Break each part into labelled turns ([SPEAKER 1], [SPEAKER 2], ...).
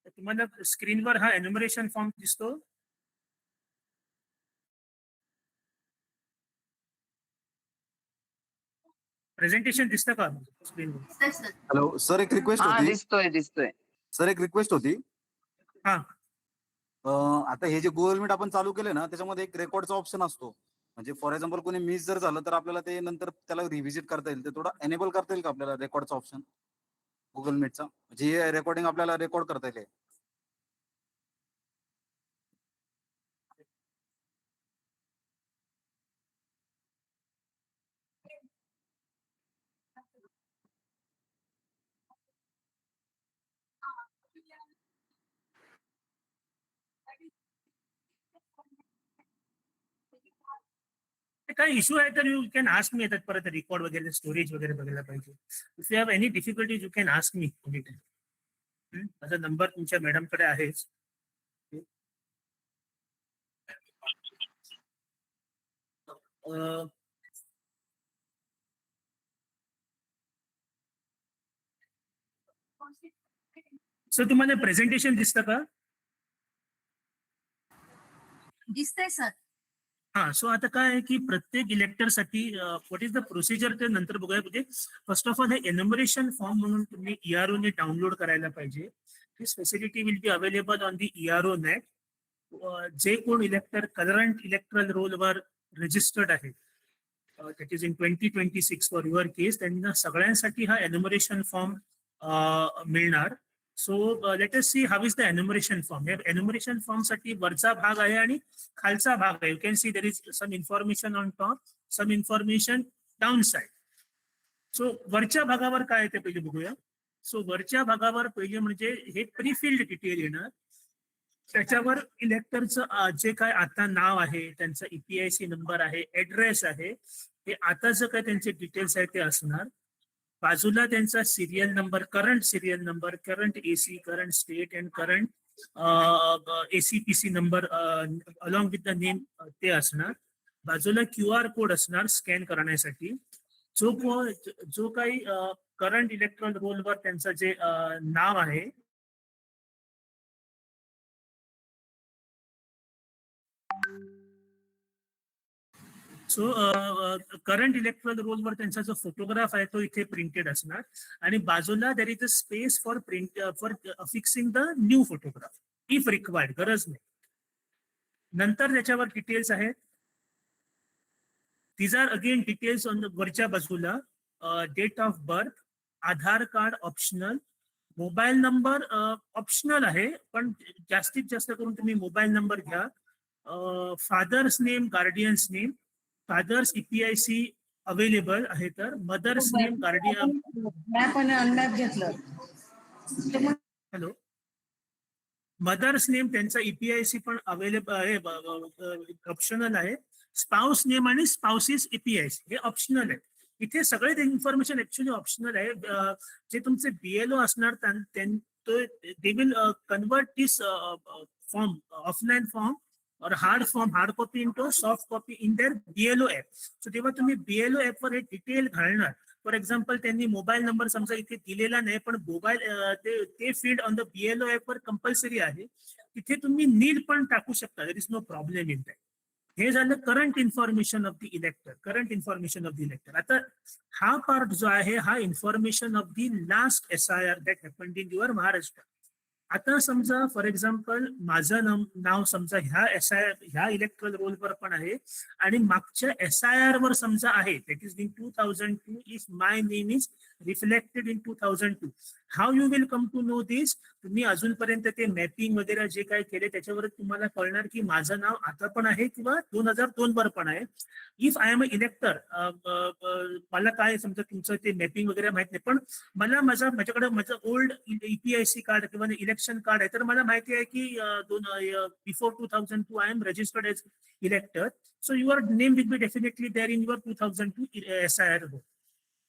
[SPEAKER 1] तुम्हाला स्क्रीनवर हा एन्युमरेशन फॉर्म दिसतो. प्रेझेंटेशन दिसतं का स्क्रीनवर?
[SPEAKER 2] हॅलो सर, एक रिक्वेस्ट
[SPEAKER 3] हा,
[SPEAKER 2] होती.
[SPEAKER 3] दिसतोय.
[SPEAKER 2] सर, एक रिक्वेस्ट होती.
[SPEAKER 1] हा,
[SPEAKER 2] आता हे जे गुगल मीट आपण चालू केले ना, त्याच्यामध्ये एक रेकॉर्डचा ऑप्शन असतो. म्हणजे फॉर एक्झाम्पल कोणी मिस जर झालं तर आपल्याला ते नंतर त्याला रिव्हिजिट करता येईल. ते थोडा एनेबल करता येईल का आपल्याला रेकॉर्डचा ऑप्शन गुगल मीटचा, जे रेकॉर्डिंग आपल्याला रेकॉर्ड करता येईल.
[SPEAKER 1] काही इश्यू आहे तर यू कॅन आस्क मी. येतात परत रेकॉर्ड वगैरे स्टोरेज वगैरे बघायला पाहिजे. If you have any difficulties you can ask me. माझा नंबर तुमच्या मॅडमकडे आहेच. सर, तुम्हाला प्रेझेंटेशन दिसतं का?
[SPEAKER 4] दिसतंय सर.
[SPEAKER 1] हा, सो आता काय आहे की प्रत्येक इलेक्टरसाठी व्हॉट इज द प्रोसिजर ते नंतर बघूया. म्हणजे फर्स्ट ऑफ ऑल हे एन्युमरेशन फॉर्म म्हणून तुम्ही ERO ने डाउनलोड करायला पाहिजे. This facility will be available on the ERO net. जे कोण इलेक्टर करंट इलेक्ट्रल रोलवर रजिस्टर्ड आहे, that is in 2026 for your case, त्यांना सगळ्यांसाठी हा एन्युमरेशन फॉर्म मिळणार. So let us see how is the enumeration form. या एन्युमरेशन फॉर्म साठी वरचा भाग आहे आणि खालचा भाग आहे. You can see there is some information on top, some information down side. So वरच्या भागावर काय आहे ते पहिले बघूया. सो वरच्या भागावर पहिले म्हणजे हे प्रीफिल्ड डिटेल येणार. त्याच्यावर इलेक्टरचं जे काय आता नाव आहे, त्यांचा EPIC नंबर आहे, ऍड्रेस आहे, हे आता जे काय त्यांचे डिटेल्स आहेत ते असणार. बाजूला त्यांचा serial number, current serial number, current AC, current state and current ACPC number along with the name ते असणार. बाजूला QR कोड असणार स्कॅन करण्यासाठी. जो काही करंट इलेक्ट्रॉन रोलवर त्यांचं जे नाव आहे, सो करंट इलेक्ट्रल रोलवर त्यांचा जो फोटोग्राफ आहे तो इथे प्रिंटेड असणार. आणि बाजूला there is a space for for fixing the new photograph if required. गरज नाही. नंतर त्याच्यावर डिटेल्स आहेत. These are again details on वरच्या बाजूला. Date of birth, Aadhaar card optional, mobile number optional आहे, पण जास्तीत जास्त करून तुम्ही मोबाईल नंबर घ्या. Father's name, guardian's name, father's EPIC available आहे तर, मदर्स नेम, गार्डियन.
[SPEAKER 4] पण अंदाज घेतलं.
[SPEAKER 1] हॅलो, मदर्स नेम त्यांचा EPIC पण अवेलेबल आहे, ऑप्शनल आहे. स्पाउस नेम आणि स्पाउसिस EPIC हे ऑप्शनल आहे. इथे सगळे इन्फॉर्मेशन ऍक्च्युअली ऑप्शनल आहे. जे तुमचे BLO असणार they will convert this form, offline form or hard copy into soft copy in their BLO app. So तेव्हा तुम्ही BLO ऍप वर हे डिटेल घालणार. फॉर एक्झाम्पल, त्यांनी मोबाईल नंबर समजा इथे दिलेला नाही, पण मोबाईल ते field on the BLO app वर कंपल्सरी आहे. तिथे तुम्ही नील पण टाकू शकता. There is no problem in that. हे झालं current information of the elector, current information of the इलेक्टर. आता हा पार्ट जो आहे हा information of the last SIR that happened in your Maharashtra. आता समजा फॉर एक्झाम्पल माझं नाव समजा ह्या इलेक्ट्रल रोलवर पण आहे आणि मागच्या SIR वर समजा आहे, that is in 2002, if my name is reflected in 2002. How you will come to know this? तुम्ही अजूनपर्यंत ते मॅपिंग वगैरे जे काही केले त्याच्यावर तुम्हाला कळणार की माझं नाव आता पण आहे किंवा 2002 वर पण आहे. इफ आय एम अ इलेक्टर, मला काय समजा तुमचं ते मॅपिंग वगैरे माहित नाही, पण मला माझ्याकडे माझं ओल्ड EPIC कार्ड किंवा इलेक्शन कार्ड आहे, तर मला माहिती आहे की before 2002 I am registered as elector. So your name will be definitely there in your 2002 SIR.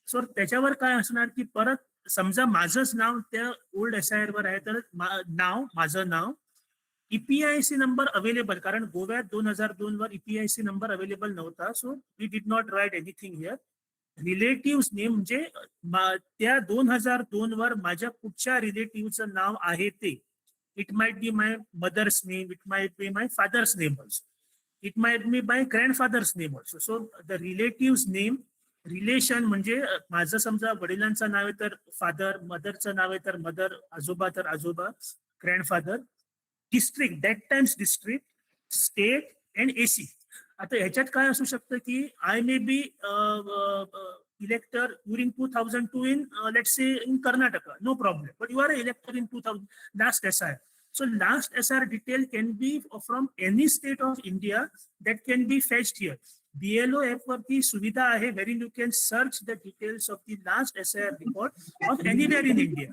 [SPEAKER 1] सो त्याच्यावर काय असणार की परत समजा माझंच नाव त्या ओल्ड SIR वर आहे, तर माझं नाव EPIC नंबर अवेलेबल, कारण गोव्यात 2002 वर EPIC नंबर अवेलेबल नव्हता. So we did not write anything here. Relative name म्हणजे त्या 2002 वर माझ्या कुठच्या रिलेटिव्हचं नाव आहे ते It might be my mother's name. It might be my father's name also. It might be my grandfather's name also. So the relatives name, relation म्हणजे माझं समजा वडिलांचं नाव आहे तर फादर, मदरचं नाव आहे तर मदर, आजोबा तर आजोबा, grandfather, district, that times district, state and AC. आता ह्याच्यात काय असू शकतं की I may be elector during 2002 in let's say in Karnataka, no problem, but you are elector in 2000 last SR. So last SR detail can be from any state of India that can be fetched here. BLO app वरती सुविधा आहे wherein you can search the details of the last SIR report of anywhere in India.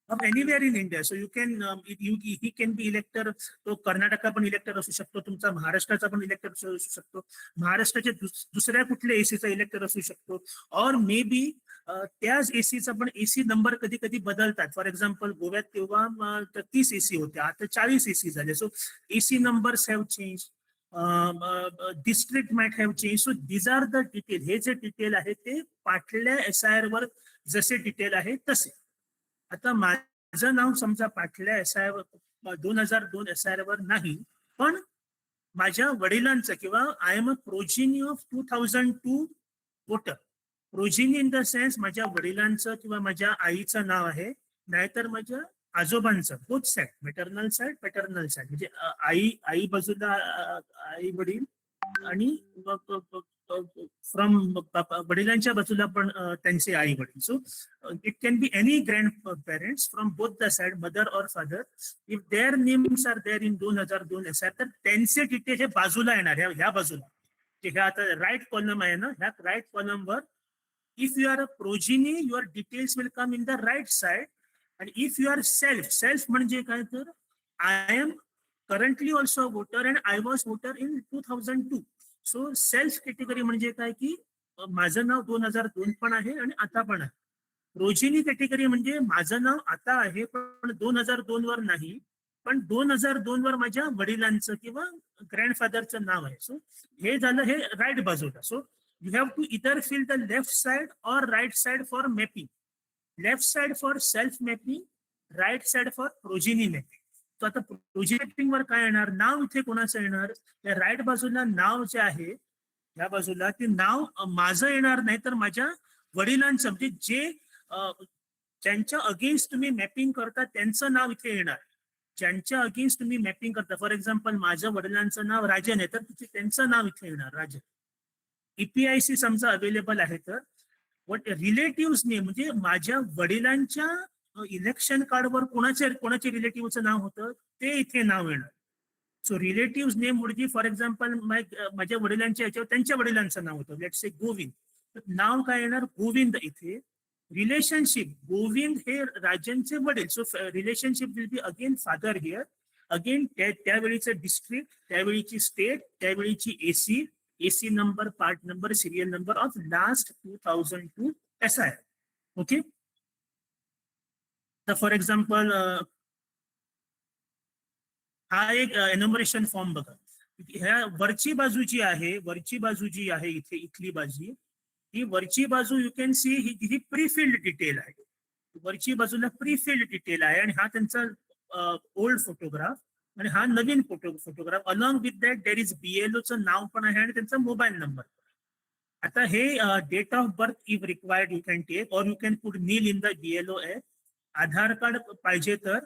[SPEAKER 1] Of anywhere in India. So you can, he can be elector, तो कर्नाटका पण इलेक्टर असू शकतो, तुमचा महाराष्ट्राचा पण इलेक्टर असू शकतो, महाराष्ट्राच्या दुसऱ्या कुठल्या एसीचा इलेक्टर असू शकतो, और मे बी त्याच एसीचा पण एसी नंबर कधी कधी बदलतात. फॉर एक्झाम्पल गोव्यात तेव्हा 30 एसी होत्या, आता 40 एसी झाले. So AC numbers have change, district might have change. So these are the detail. हे जे डिटेल आहे ते पाटल्या SIR वर जसे डिटेल आहे तसे. आता माझं नाव समजा पाटल्या SIR 2002 SIR वर नाही, पण माझ्या वडिलांचं किंवा I am a progeny of 2002 voter. Progeny in the sense माझ्या वडिलांचं किंवा माझ्या आईचं नाव आहे, नाहीतर माझ्या आजोबांचं, both side, maternal side, paternal side, म्हणजे आई बाजूला आई वडील आणि फ्रॉम वडिलांच्या बाजूला पण त्यांचे आई वडील. So it can be any grandparents from both the side, mother or father. If their names are there in 2002 SIR तर त्यांचे डिटेल हे बाजूला येणार, ह्या बाजूला. ह्या आता राईट कॉलम आहे ना, ह्या राईट कॉलमवर if you are a progeny your details will come in the right side. आणि इफ यू आर सेल्फ म्हणजे काय, तर I am currently also voter and I was voter in 2002. So self category म्हणजे काय की माझं नाव 2002 पण आहे आणि आता पण आहे. प्रोजिनी कॅटेगरी म्हणजे माझं नाव आता आहे पण 2002 वर नाही, पण 2002 वर माझ्या वडिलांचं किंवा ग्रँडफादरचं नाव आहे. सो हे झालं हे राईट बाजूला. So you have to either fill the left side or right side for mapping. Left side for self mapping, right side for progeny mapping. तो आता प्रोजिनी मॅपिंग वर काय येणार, नाव इथे कोणाचं येणार, त्या राईट बाजूला नाव जे आहे या बाजूला ते नाव माझं येणार नाही, तर माझ्या वडिलांचं, म्हणजे जे ज्यांच्या अगेन्स्ट तुम्ही मॅपिंग करता त्यांचं नाव इथे येणार. ज्यांच्या अगेन्स्ट तुम्ही मॅपिंग करता, फॉर एक्झाम्पल माझ्या वडिलांचं नाव राजन आहे तर त्यांचं नाव इथे येणार राजन. EPIC समजा अवेलेबल आहे तर वट रिलेटिव्ह नेम म्हणजे माझ्या वडिलांच्या इलेक्शन कार्डवर कोणाचे रिलेटिव्हचं नाव होतं ते इथे नाव येणार. सो रिलेटिव्ह नेम म्हणजे फॉर एक्झाम्पल माझ्या वडिलांच्या याच्यावर त्यांच्या वडिलांचं नाव होतं, लेट्स से गोविंद, तर नाव काय येणार गोविंद इथे. रिलेशनशिप गोविंद हे राजनचे वडील. So relationship will be again father here. Again त्यावेळीचं डिस्ट्रिक्ट, त्यावेळीची स्टेट, त्यावेळीची AC number, part number, serial number of last 2002 SIR. Okay. तर फॉर एक्झाम्पल हा एक एन्युमरेशन फॉर्म बघा. ह्या वरची बाजू जी आहे इथे इथली बाजू, ही वरची बाजू you can C he prefilled detail आहे. वरची बाजूला प्रीफिल्ड डिटेल आहे आणि हा त्यांचा ओल्ड फोटोग्राफ आणि हा नवीन photograph. Along with that there is BLOचं नाव पण आहे आणि त्यांचा मोबाईल नंबर. आता हे date of birth if required you can take or you can put nil in the BLO app. Aadhaar card पाहिजे तर,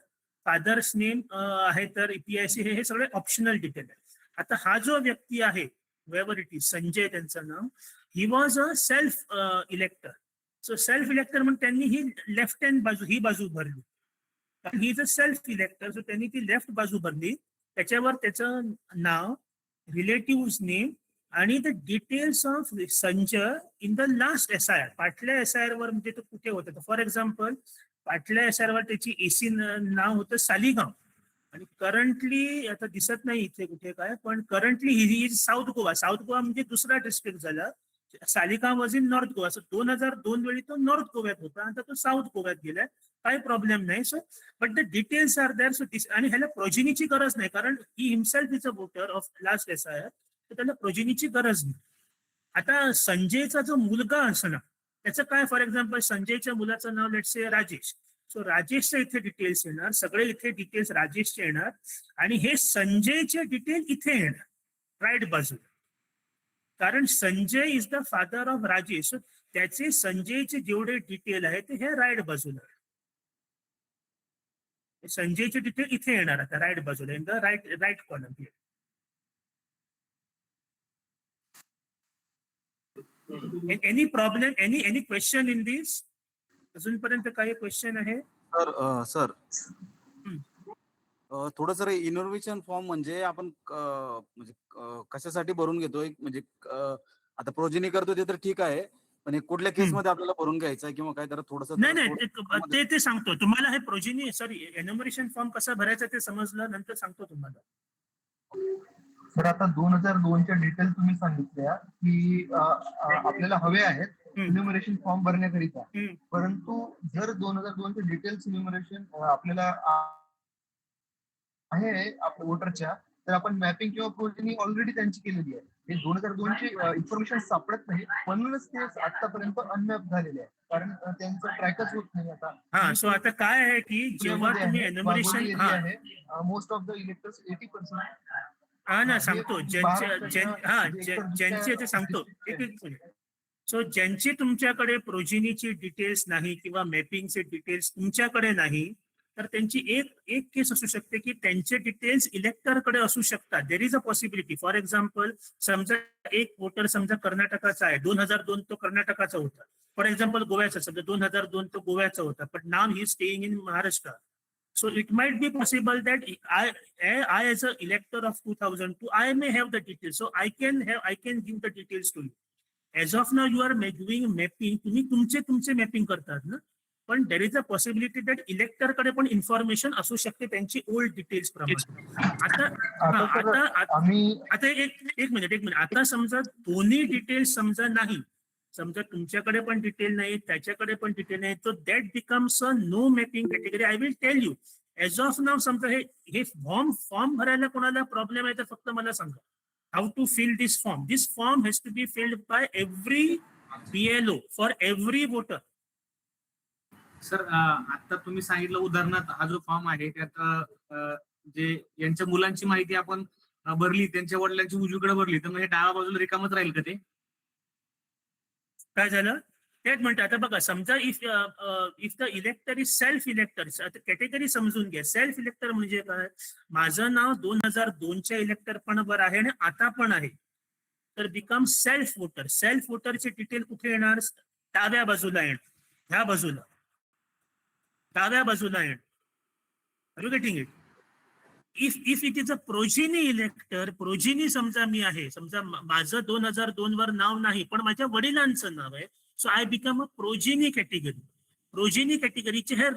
[SPEAKER 1] फादर्स नेम आहे तर EPIC, हे सगळे ऑप्शनल डिटेल आहे. आता हा जो व्यक्ती आहे वेवर इट इज, संजय त्यांचं नाव, he was a self elector. So self elector म्हणून त्यांनी ही लेफ्ट हँड बाजू, ही बाजू भरली. He is a self elector, so त्यांनी ती लेफ्ट बाजू भरली. त्याच्यावर त्याचं नाव, रिलेटिव्ह नेम आणि the details of Sanjay in the last SIR. पाटल्या SIR वर म्हणजे तो कुठे होतं, फॉर एक्झाम्पल पाटल्या SIR वर त्याची एसी नाव होतं सालिगाव आणि करंटली आता दिसत नाही इथे कुठे काय, पण currently he is south Goa. South Goa म्हणजे दुसरा डिस्ट्रिक्ट झाला. Saligao was in north Goa. So 2002 वेळी तो नॉर्थ गोव्यात होता, आता तो साऊथ गोव्यात गेलाय, काही प्रॉब्लेम नाही. So but the details are there. So आणि ह्याला प्रोजिनीची गरज नाही, कारण he himself is a voter of last SIR, तर त्याला प्रोजिनीची गरज नाही. आता संजयचा जो मुलगा असणार त्याचं काय, फॉर एक्झाम्पल संजयच्या मुलाचं नाव लेट्स से राजेश. सो राजेशचे इथे डिटेल्स येणार, सगळे इथे डिटेल्स राजेशचे येणार आणि हे संजयचे डिटेल इथे येणार राईट बाजूला. कारण Sanjay is the father of Rajesh, त्याचे संजयचे जेवढे डिटेल आहे ते हे राईट बाजूला. संजयचे डिटेल इथे येणार आता राईट बाजूला in the right column. Any problem, any question in this? अजूनपर्यंत काही क्वेश्चन आहे?
[SPEAKER 2] सर
[SPEAKER 1] हम्म.
[SPEAKER 2] थोडस इनोव्हेशन फॉर्म म्हणजे आपण म्हणजे कशासाठी भरून घेतोय, म्हणजे आता प्रोजेनी करतो ते तर ठीक आहे, पण हे कुठल्या केस मध्ये आपल्याला भरून घ्यायचं आहे किंवा काय, तर थोडस
[SPEAKER 1] नाही ते सांगतो तुम्हाला. हे प्रोजेनी सॉरी एन्युमरेशन फॉर्म कसा भरायचा ते समजलं, नंतर सांगतो तुम्हाला.
[SPEAKER 3] सर आता 2002च्या डिटेल तुम्ही सांगितल्या की आपल्याला हवे आहेत इन्युमरेशन फॉर्म भरण्याकरिता, परंतु जर 2002चे डिटेल्स इन्युमरेशन आपल्याला आहे आपल्या वोटरच्या, तर आपण मॅपिंग किंवा प्रोजेनी ऑलरेडी त्यांची केलेली आहे. हे 2002ची इन्फॉर्मेशन सापडत नाही, म्हणूनच ते आतापर्यंत अनमॅप झालेले आहे, कारण त्यांचं ट्रॅकच होत नाही आता.
[SPEAKER 1] हा, सो आता काय आहे की जेव्हा तुम्ही एन्युमरेशन
[SPEAKER 3] आहे मोस्ट ऑफ द इलेक्टर्स 80%.
[SPEAKER 1] हा ना सांगतो ज्यांचे ते सांगतो. सो ज्यांची तुमच्याकडे प्रोजिनीची डिटेल्स नाही किंवा मॅपिंगचे डिटेल्स तुमच्याकडे नाही, तर त्यांची एक केस असू शकते की त्यांचे डिटेल्स इलेक्टरकडे असू शकतात. देर is a possibility. For example, समजा एक वोटर समजा कर्नाटकाचा आहे, 2002 तो कर्नाटकाचा होता. फॉर एक्झाम्पल गोव्याचा, समजा 2002 तो गोव्याचा होता, but now he staying in Maharashtra. So it might be possible that I as a elector of 2002, I may have the details. So I can give the details to you. As of now, you are doing mapping. तुम्ही तुमचे mapping करतात ना, पण देर is a possibility that इलेक्टर कडे पण information असू शकते त्यांची ओल्ड डिटेल्स प्रमाणे. आता एक मिनिट. आता समजा दोन्ही डिटेल्स समजा नाही, समजा तुमच्याकडे पण डिटेल नाही, त्याच्याकडे पण डिटेल नाही, तर that becomes a no mapping category. I will tell you age of नाव. समजा हे फॉर्म भरायला कोणाला प्रॉब्लेम आहे तर फक्त मला सांगा, how to fill this form. This form has to be filled by every BLO for every voter.
[SPEAKER 5] Sir आता तुम्ही सांगितलं उदाहरणार्थ हा जो फॉर्म आहे त्यात जे यांच्या मुलांची माहिती आपण भरली, त्यांच्या वडिलांची उजवीकडे भरली, तर म्हणजे डाव्या बाजूला रिकामच राहील का ते?
[SPEAKER 1] काय झालं तेच म्हणते. आता बघा, समजा if the इलेक्टर is self इलेक्टर, category समजून घ्या. सेल्फ इलेक्टर म्हणजे काय? माझं नाव 2002च्या इलेक्टर पण वर आहे आणि आता पण आहे, तर बिकम सेल्फ वोटर. सेल्फ वोटरचे डिटेल कुठे येणार? डाव्या बाजूला येणार, ह्या बाजूला, डाव्या बाजूला येणार. Are you getting it? If it is a progeny elector, progeny समजा मी आहे, समजा माझं 2002 वर नाव नाही पण माझ्या वडिलांचं नाव आहे, so I become a progeny category. Progeny कॅटेगरीचे हे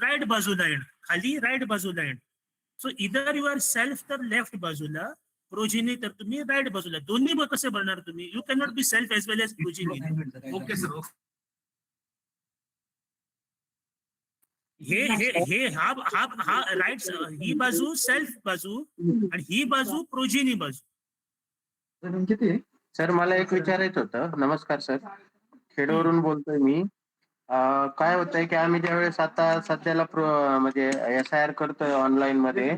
[SPEAKER 1] राईट बाजूला येणार, खाली राईट बाजूला येणार. सो इधर यू आर सेल्फ तर लेफ्ट बाजूला, प्रोजिनी तर तुम्ही राईट बाजूला. दोन्ही कसे भरणार तुम्ही? You cannot be self as well as progeny.
[SPEAKER 5] Okay sir.
[SPEAKER 1] हा राईट, ही बाजू सेल्फ बाजू आणि ही बाजू प्रोजिनी बाजू.
[SPEAKER 6] सर मला एक विचारायचं होतं. नमस्कार सर, खेडवरून बोलतोय मी. काय होतंय की आम्ही ज्यावेळेस आता सध्याला म्हणजे SIR करतोय ऑनलाईन मध्ये,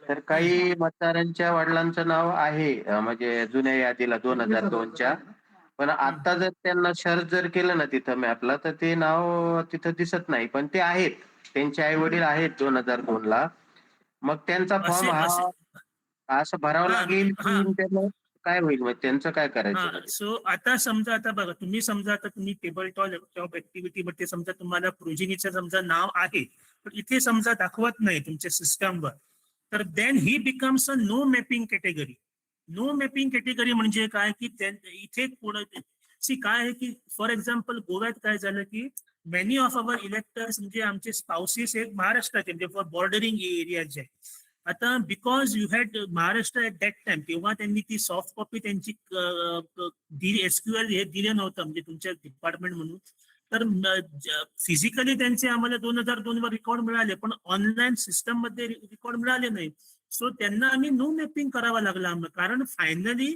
[SPEAKER 6] तर काही मतदारांच्या वडिलांचं नाव आहे म्हणजे जुन्या यादीला 2002च्या, पण आता जर त्यांना सर्च जर केलं ना तिथं मॅपला, तर ते नाव तिथं दिसत नाही, पण ते आहेत, त्यांचे आई वडील आहेत 2002 ला. मग त्यांचा फॉर्म हा असं भरावा लागेल की त्यांना काय होईल, मग त्यांचं काय करायचं?
[SPEAKER 1] सो आता समजा, आता बघा तुम्ही समजा, आता तुम्ही टेबल टॉप ऍक्टिव्हिटी मध्ये समजा तुम्हाला प्रोजिनीचं समजा नाव आहे, पण इथे समजा दाखवत नाही तुमच्या सिस्टमवर, तर then he becomes a no mapping category. No mapping category म्हणजे काय की इथे काय आहे की, फॉर एक्झाम्पल गोव्यात काय झालं की मेनी ऑफ अवर इलेक्टर्स म्हणजे आमचे स्पाउसेस एक महाराष्ट्राचे म्हणजे फॉर बॉर्डरिंग एरियाचे. आता because you had Maharashtra at that time, तेव्हा त्यांनी ती सॉफ्ट कॉपी त्यांची SQL हे दिले नव्हतं म्हणजे तुमच्या डिपार्टमेंट म्हणून, तर फिजिकली त्यांचे आम्हाला 2002 वर रेकॉर्ड मिळाले, पण ऑनलाईन सिस्टम मध्ये रेकॉर्ड मिळाले नाही. सो त्यांना आम्ही नो मॅपिंग करावा लागला, कारण finally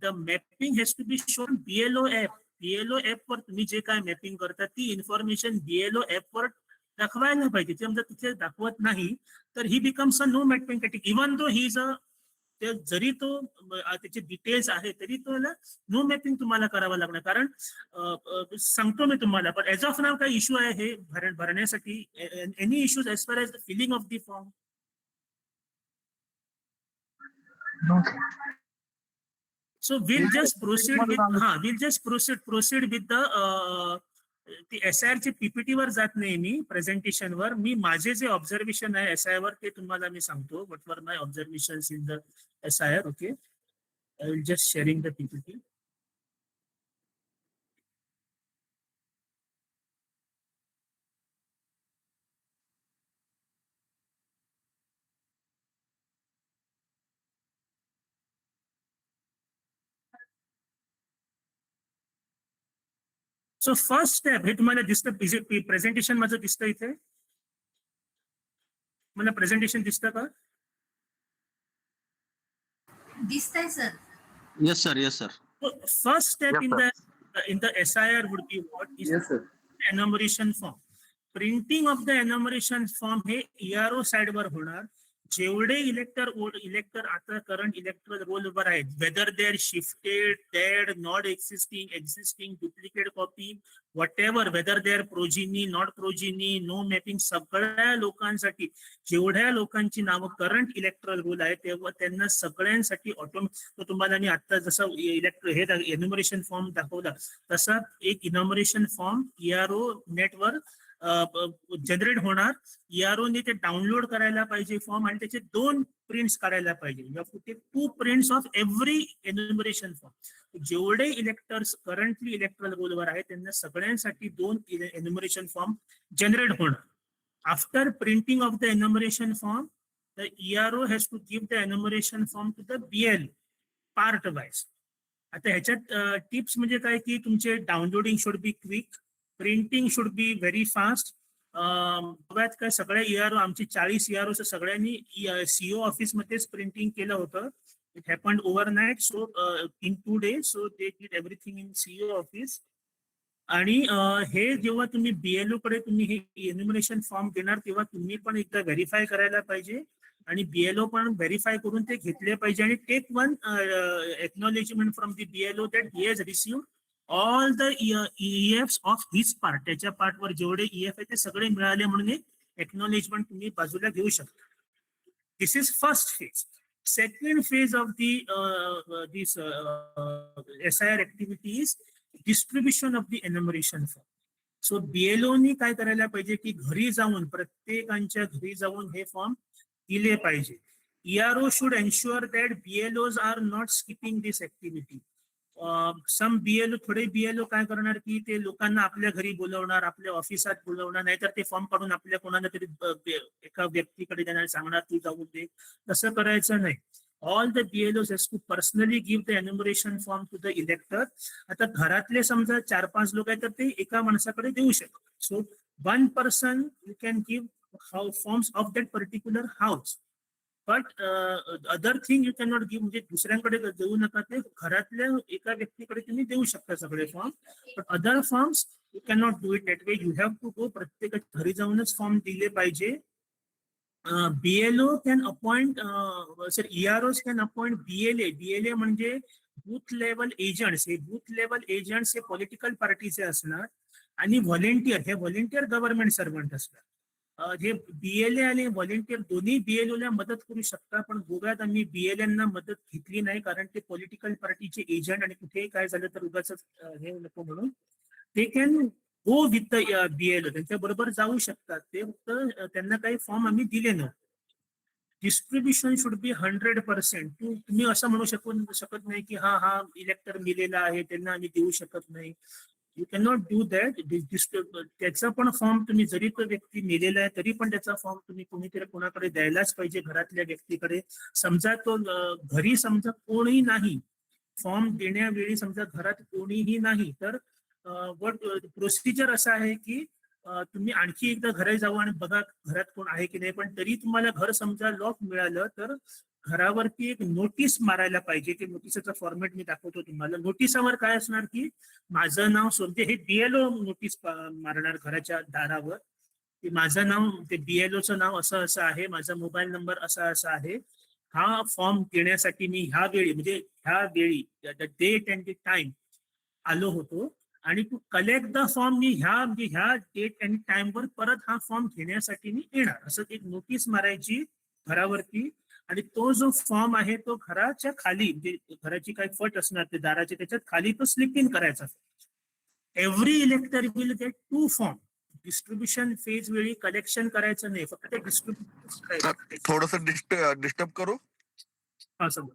[SPEAKER 1] the mapping has to be shown BLO app. BLO app वर तुम्ही जे काय मॅपिंग करता ती इन्फॉर्मेशन BLO ऍप वर दाखवायला पाहिजे. ते जर तिथे दाखवत नाही तर he becomes a no mapping category even though he is a जरी तो त्याचे डिटेल्स आहे तरी तो नो मॅपिंग तुम्हाला करावं लागणार. कारण सांगतो मी तुम्हाला, पण एज ऑफ नाव काय इश्यू आहे हे भरण्यासाठी any issues as far as the filling of the form?
[SPEAKER 3] No.
[SPEAKER 1] So we'll just proceed with proceed with the ती SIR ची PPT वर जात नाही मी प्रेझेंटेशन वर. मी माझे जे ऑब्झर्वेशन आहे SIR वर ते तुम्हाला मी सांगतो. What were my observation in the SIR. Okay, I will just sharing the PPT. So first step हे तुम्हाला दिसतं, प्रेझेंटेशन माझं दिसतं इथे, मला प्रेझेंटेशन दिसतं का?
[SPEAKER 4] दिसतंय sir.
[SPEAKER 2] Yes sir, yes sir.
[SPEAKER 1] First step in the SIR would be what is
[SPEAKER 3] Yes, sir.
[SPEAKER 1] enumeration form. Printing of the enumeration form हे ERO साइड वर होणार. जेवढे इलेक्टर आता करंट इलेक्टरल रोल वर आहेत, whether they are shifted, dead, not existing, duplicate copy, whatever, whether they are progeny, not progeny, no mapping, सगळ्या लोकांसाठी जेवढ्या लोकांची नावं करंट इलेक्टरल रोल आहे तेव्हा त्यांना सगळ्यांसाठी ऑटोमॅटिक, तुम्हाला मी आता जसं हे एन्युमरेशन फॉर्म दाखवला तसा एक इनॉमरेशन फॉर्म ERO नेटवर जनरेट होणार. ERO ने ते डाउनलोड करायला पाहिजे फॉर्म आणि त्याचे 2 प्रिंट्स करायला पाहिजे. You have to take 2 prints of every enumeration form. जेवढे इलेक्टर्स करंटली इलेक्टरल रोलवर आहेत त्यांना सगळ्यांसाठी 2 एन्युमरेशन फॉर्म जनरेट होणार. After printing of the enumeration form the ERO has to give the enumeration form to the BLO part wise. आता ह्याच्यात tips म्हणजे काय की तुमचे downloading should be quick, printing should be very fast. बघायत काय सगळ्या ERO आमची 40 ERO सगळ्यांनी CO ऑफिसमध्येच प्रिंटिंग केलं होतं. It happened overnight, so in 2 days, so they did everything in CO office. आणि हे जेव्हा तुम्ही BLO कडे तुम्ही हे एन्युमरेशन फॉर्म देणार तेव्हा तुम्ही पण एकदा व्हेरीफाय करायला पाहिजे आणि BLO पण व्हेरीफाय करून ते घेतले पाहिजे. आणि take one acknowledgement from the BLO that he has receive all the EFs of his part. त्याच्या पार्टवर जेवढे EF आहे ते सगळे मिळाले म्हणून एक्नॉलेजमेंट तुम्ही बाजूला घेऊ शकता. This is first phase. Second phase of this SIR activity is distribution of the enumeration form. So BLO नी काय करायला पाहिजे की घरी जाऊन प्रत्येकांच्या घरी जाऊन हे फॉर्म दिले पाहिजे. ERO should ensure that BLOs are not skipping this activity. Some BLO थोडे BLO काय करणार की ते लोकांना आपल्या घरी बोलवणार, आपल्या ऑफिसात बोलवणार, नाहीतर ते फॉर्म काढून आपल्या कोणाला तरी एका व्यक्तीकडे देणार, सांगणार तू जाऊन दे. तसं करायचं नाही. All the BLOs has to personally give the enumeration form to the elector. आता घरातले समजा 4-5 लोक आहेत तर ते एका माणसाकडे देऊ शकतात. So 1 person you can give forms of that particular house. But other thing you cannot give, म्हणजे दुसऱ्यांकडे देऊ नका, ते घरातल्या एका व्यक्तीकडे तुम्ही देऊ शकता सगळे form. But other forms you cannot do it that way. You have to go, प्रत्येकाच्या घरी जाऊनच फॉर्म दिले पाहिजे. BLO can appoint, sir EROs can appoint BLA म्हणजे बूथ लेवल एजंट्स. हे बूथ लेवल एजंट्स हे पॉलिटिकल पार्टीचे असणार आणि व्हॉलेंटियर हे व्हॉलेंटियर गव्हर्नमेंट सर्वंट असणार. जे BLA आणि व्हॉलेंटियर दोन्ही BLO ला मदत करू शकता. पण गोव्यात आम्ही BLA मदत घेतली नाही कारण ते पॉलिटिकल पार्टीचे एजंट आणि कुठेही काय झालं तर उगाच हे नको म्हणून. ते can go with the BLO, त्यांच्या बरोबर जाऊ शकतात ते, फक्त त्यांना काही फॉर्म आम्ही दिले नव्हते. Distribution should be 100%. तुम्ही असं म्हणू शकत नाही की हा इलेक्टर मिलेला आहे त्यांना आम्ही देऊ शकत नाही. You cannot do that. त्याचा पण फॉर्म तुम्ही, जरी तो व्यक्ती मेलेला आहे तरी पण त्याचा फॉर्म तुम्ही कोणीतरी कोणाकडे द्यायलाच पाहिजे, घरातल्या व्यक्तीकडे. समजा तो घरी समजा कोणी नाही, फॉर्म देण्यावेळी समजा घरात कोणीही नाही, तर प्रोसिजर असं आहे की तुम्ही आणखी एकदा घरी जाऊ आणि बघा घरात कोण आहे की नाही. पण तरी तुम्हाला घर समजा लॉक मिळालं तर घरावरती एक नोटीस मारायला पाहिजे. ते नोटिसचा फॉर्मॅट मी दाखवतो तुम्हाला. नोटिसावर काय असणार की माझं नाव सोडते, हे BLO नोटीस मारणार घराच्या दारावर. की माझं नाव ते BLOचं नाव असं असं आहे, माझा मोबाईल नंबर असा असा आहे, हा फॉर्म घेण्यासाठी मी ह्या वेळी म्हणजे ह्या वेळी the date and the time आलो होतो आणि टू कलेक्ट द फॉर्म मी म्हणजे ह्या डेट अँड टाइम वर परत हा फॉर्म घेण्यासाठी मी येणार, असं एक नोटीस मारायची घरावरती. आणि तो जो फॉर्म आहे तो घराच्या खाली म्हणजे घराची काही फट असणार ते दाराचे त्याच्यात खाली तो स्लिप इन करायचा. Every इलेक्टर will get 2 form. Distribution phase वेळी कलेक्शन करायचं नाही, फक्त ते डिस्ट्रीब्युशन
[SPEAKER 7] थोडस डिस्टर्ब करू
[SPEAKER 1] असं.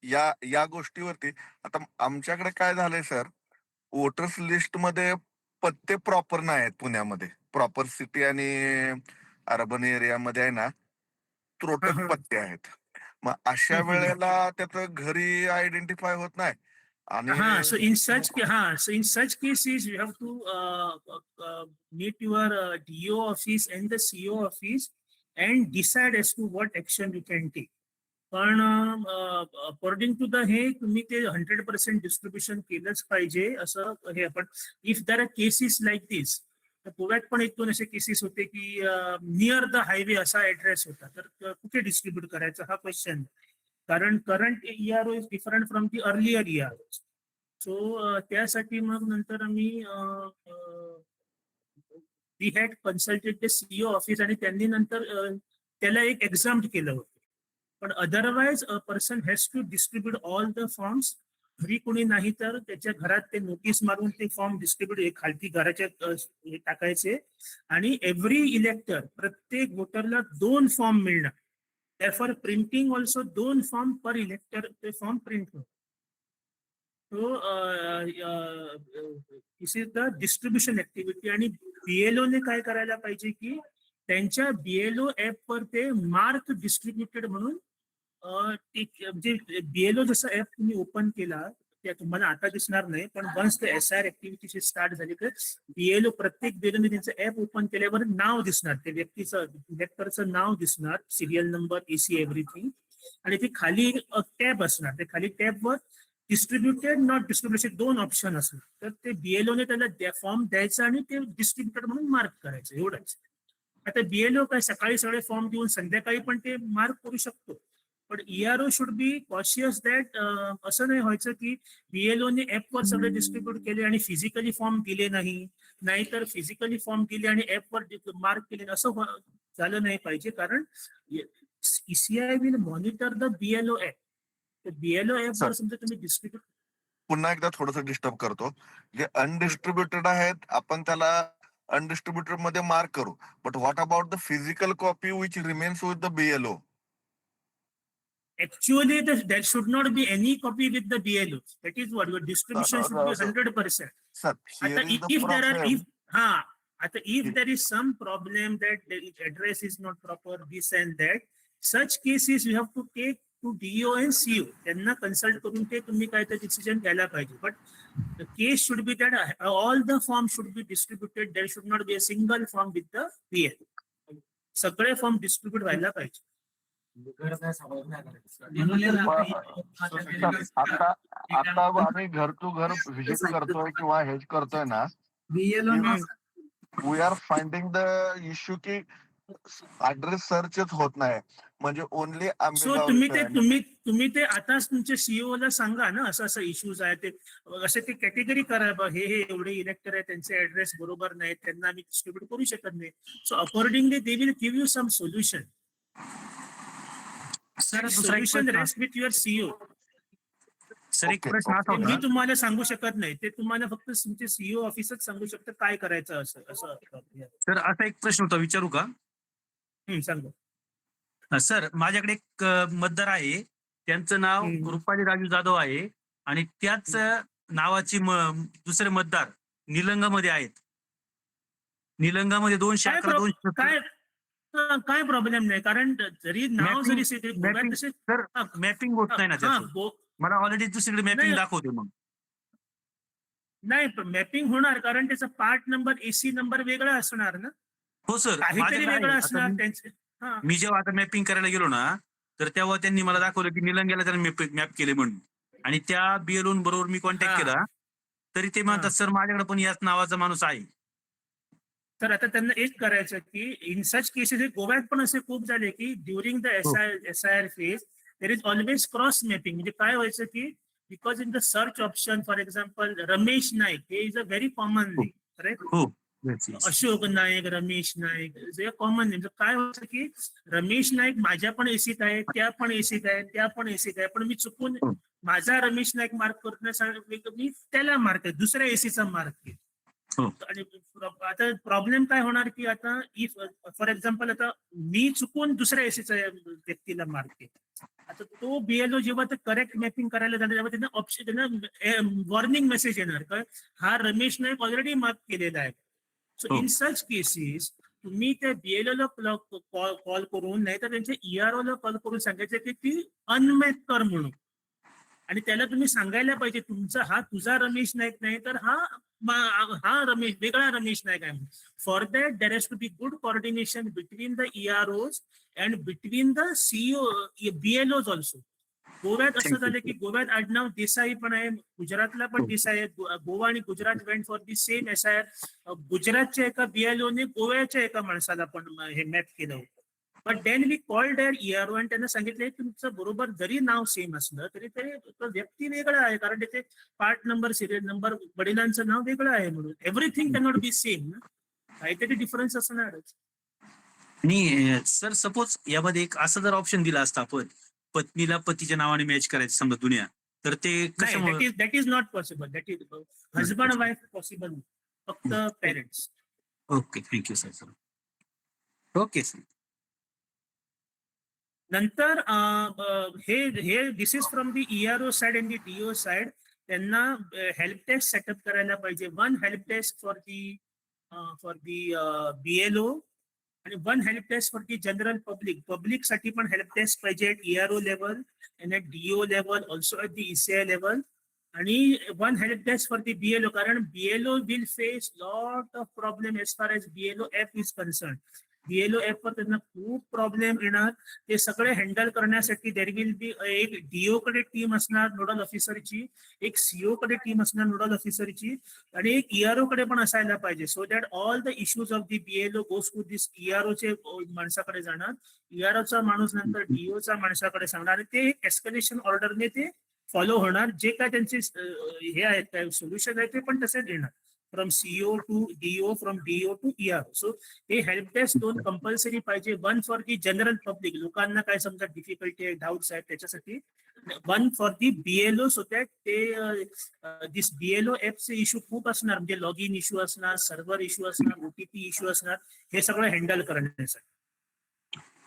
[SPEAKER 7] या गोष्टीवरती. आता आमच्याकडे काय झालंय सर, वोटर्स लिस्ट मध्ये पत्ते प्रॉपर नाही आहेत पुण्यामध्ये. प्रॉपर सिटी आणि अर्बन एरियामध्ये आहे ना त्रोटक पत्ते आहेत. मग अशा वेळेला त्याचं घरी आयडेंटिफाय होत नाही. आणि
[SPEAKER 1] So in such cases you have to meet your DO office and the CO office and decide as to what action you can take. पण अकॉर्डिंग टू द हे तुम्ही ते 100% डिस्ट्रीब्युशन केलंच पाहिजे असं हे. पण if there are cases like दिस, तर गोव्यात पण 1-2 असे केसेस होते की नियर द हायवे असा ऍड्रेस होता, तर कुठे डिस्ट्रीब्यूट करायचा हा क्वेश्चन. कारण current ERO is different from the earlier ERO. So त्यासाठी मग नंतर आम्ही we had consulted the CO office आणि त्यांनी नंतर त्याला एक एक्झाम्प्ट केलं होतं. पण otherwise a person has to distribute all the forms. घरी कोणी नाही तर त्याच्या घरात ते नोटीस मारून ते फॉर्म डिस्ट्रीब्यूट खालती घराच्या टाकायचे. आणि एव्हरी इलेक्टर प्रत्येक वोटरला 2 फॉर्म मिळणार. त्याफॉर प्रिंटिंग ऑल्सो 2 फॉर्म पर इलेक्टर ते फॉर्म प्रिंट होतो. तो दिस इज द डिस्ट्रीब्युशन ऍक्टिव्हिटी. आणि BLO ने काय करायला पाहिजे की त्यांच्या BLO ऍप वर ते मार्क डिस्ट्रीब्युटेड म्हणून म्हणजे BLO जसं ऍप तुम्ही ओपन केला त्या तुम्हाला आता दिसणार नाही, पण वन्स ते SIR ऍक्टिव्हिटी स्टार्ट झाली तर BLO प्रत्येक BLO त्यांचं ऍप ओपन केल्यावर नाव दिसणार, ते व्यक्तीचं इलेक्टरचं नाव दिसणार, सिरियल नंबर AC एव्हरीथिंग. आणि ते खाली एक टॅब असणार, ते खाली टॅबवर डिस्ट्रीब्युटेड नॉट डिस्ट्रीब्युटेड 2 ऑप्शन असणार. तर ते BLO ने त्याला फॉर्म द्यायचा आणि ते डिस्ट्रीब्युटेड म्हणून मार्क करायचं, एवढंच. आता BLO काय सकाळी सगळे फॉर्म देऊन संध्याकाळी पण ते मार्क करू शकतो. पण ERO should be cautious that असं नाही व्हायचं की BLO ने ऍपवर सगळे डिस्ट्रीब्यूट केले आणि फिजिकली फॉर्म दिले नाही, नाहीतर फिजिकली फॉर्म दिले आणि ऍपवर मार्क केले, असं झालं नाही पाहिजे. कारण ECI will monitor the BLO app. BLO app वर समजा तुम्ही डिस्ट्रीब्यूट.
[SPEAKER 7] पुन्हा एकदा थोडस डिस्टर्ब करतो. जे अनडिस्ट्रीब्युटेड आहेत आपण त्याला अनडिस्ट्रीब्युटेड मध्ये मार्क करू. But what about the physical copy which remains with the BLO?
[SPEAKER 1] Actually, there should not be any copy with the BLO. That is what your distribution should be 100%.
[SPEAKER 7] Sir,
[SPEAKER 1] आता if there is some problem that the address is not proper, this and that, such cases you have to take to DO and CO. त्यांना consult करून ते तुम्ही काय ते decision घ्यायला पाहिजे. But the case should be that all the forms should be distributed. There should not be a single form with the BLO. सगळे form distribute व्हायला पाहिजे.
[SPEAKER 7] आता आम्ही घर टू घर व्हिजिट करतोय किंवा हेच करतोय ना, we are finding the issue की ऍड्रेस सर्चच होत नाही. म्हणजे ओनली
[SPEAKER 1] सो तुम्ही ते आता तुमच्या CEO ला सांगा ना, असं असं इश्यूज आहे, ते असे ते कॅटेगरी करा, हे एवढे इलेक्टर आहे त्यांचे ऍड्रेस बरोबर नाही, त्यांना आम्ही डिस्ट्रीब्यूट करू शकत नाही. So accordingly they will give you some solution. Solution rest with your CEO.
[SPEAKER 8] Sir एक प्रश्न असा
[SPEAKER 1] मी
[SPEAKER 8] होता,
[SPEAKER 1] तुम्हाला सांगू शकत नाही, ते तुम्हाला फक्त तुमचे CEO ऑफिसच सांगू शकतं काय करायचं असं.
[SPEAKER 8] सर असा एक प्रश्न होता, विचारू का?
[SPEAKER 1] सांगा.
[SPEAKER 8] सर माझ्याकडे एक मतदार आहे, त्यांचं नाव रुपाली राजू जाधव आहे आणि त्याच नावाची दुसरे मतदार निलंगामध्ये आहेत. निलंगामध्ये 2 शाखा, 2
[SPEAKER 1] काय प्रॉब्लेम नाही, कारण जरी नाव जरी
[SPEAKER 8] सर मॅपिंग होत नाही ना त्याचं. मला ऑलरेडी दुसरीकडे मॅपिंग दाखवते. मग
[SPEAKER 1] नाही मॅपिंग होणार, कारण त्याचा पार्ट नंबर AC नंबर वेगळा असणार ना.
[SPEAKER 8] हो सर,
[SPEAKER 1] काहीतरी वेगळं असणार त्यांचे.
[SPEAKER 8] मी जेव्हा आता मॅपिंग करायला गेलो ना, तर तेव्हा त्यांनी मला दाखवलं की निलंग्याला त्यांनी मॅप केले म्हणून. आणि त्या BLO बरोबर मी कॉन्टॅक्ट केला, तरी ते म्हणतात सर माझ्याकडे पण याच नावाचा माणूस आहे.
[SPEAKER 1] तर आता त्यांना एक करायचं की इन सच केसेस गोव्यात पण असे खूप झाले की during the SIR phase there is always cross mapping. म्हणजे काय व्हायचं की because in the search option for example Ramesh Naik हे is a very common name, correct?
[SPEAKER 8] हो yes, yes.
[SPEAKER 1] अशोक नाईक, रमेश नाईक जे कॉमन नेम. काय होतं की रमेश नाईक माझ्या पण एसीत आहे, त्या पण एसीत आहे, त्या पण एसीत आहे, पण मी चुकून
[SPEAKER 8] हो.
[SPEAKER 1] माझा रमेश नाईक मार्क करण्यासाठी मी त्याला मार्क आहे, दुसऱ्या एसीचा मार्क आहे.
[SPEAKER 8] हो.
[SPEAKER 1] आणि आता प्रॉब्लेम काय होणार की आता इफ फॉर एक्झाम्पल आता मी चुकून दुसऱ्या एसीच्या व्यक्तीला मार्क आहे, आता तो BLO जेव्हा ते करेक्ट मॅपिंग करायला जाणार तेव्हा त्यांना ऑप्शन त्यांना वॉर्निंग मेसेज येणार का हा रमेश नाईक ऑलरेडी मार्क केलेला आहे. सो
[SPEAKER 8] हो.
[SPEAKER 1] इन सच केसेस तुम्ही त्या BLO ला कॉल करून नाहीतर त्यांच्या ERO ला कॉल करून सांगायचं की ती अनमॅप कर म्हणून. आणि त्याला तुम्ही सांगायला पाहिजे तुझा रमेश नाईक नाही तर हा रमेश वेगळा रमेश नाईक आहे. For that there has to be good coordination between the EROs and between the CEO BLOs also. गोव्यात असं झालं की गोव्यात आडनाव देसाई पण आहे, गुजरातला पण देसाई आहे. गोवा आणि Gujarat went for the same SIR. गुजरातच्या एका BLOने गोव्याच्या एका माणसाला पण हे मॅप केलं होतं. But then we called their ERO आणि त्यांना सांगितलं तुमचं बरोबर जरी नाव सेम असलं तरी ते व्यक्ती वेगळा आहे कारण तिथे पार्ट नंबर, सिरियल नंबर, वडिलांचं नाव वेगळं आहे म्हणून. एव्हरीथिंग कॅनॉट बी सेम ना, काहीतरी डिफरन्स असणारच.
[SPEAKER 8] आणि सर सपोज यामध्ये एक असं जर ऑप्शन दिला असता आपण पत्नीला पतीच्या नावाने मॅच करायचं समजा दुनिया, तर ते कशामुळे?
[SPEAKER 1] That is not possible. That is husband wife possible, फक्त parents.
[SPEAKER 8] Okay, thank you sir. Okay sir.
[SPEAKER 1] नंतर हे this is from the ERO side and the DO side. त्यांना हेल्प डेस्क सेटअप करायला पाहिजे. One help desk for the BLO आणि one help desk for the general public साठी पण help desk पाहिजे ERO level आणि DO level, also at the ECI level. आणि one help desk for the BLO कारण BLO will face lot of problem age far age BLO F is concern. BLO F वर त्यांना खूप problem येणार. ते सगळे handle करण्यासाठी देर विल बी एक DO कडे टीम असणार नोडल ऑफिसरची, एक CO कडे टीम असणार नोडल ऑफिसरची आणि एक ERO कडे पण असायला पाहिजे. So that all the issues of the BLO goes to this ERO चे माणसाकडे जाणार. ERO चा माणूस नंतर DO चा माणसाकडे सांगणार आणि ते एस्केलेशन ऑर्डरने ते फॉलो होणार. जे काय त्यांचे हे आहेत काय सोल्युशन आहे ते पण तसे देणार. From CO to DO, from DO to ERO. So हे हेल्प डेस्क दोन कंपल्सरी पाहिजे. One for the general public, लोकांना काय समजा डिफिकल्टी आहे, डाऊट्स आहेत त्याच्यासाठी. One for the BLO, so that ते दिस BLO F चे इश्यू खूप असणार, म्हणजे लॉग इन इश्यू असणार, सर्व्हर इश्यू असणार, OTP इश्यू असणार, हे सगळं हँडल करण्यासाठी.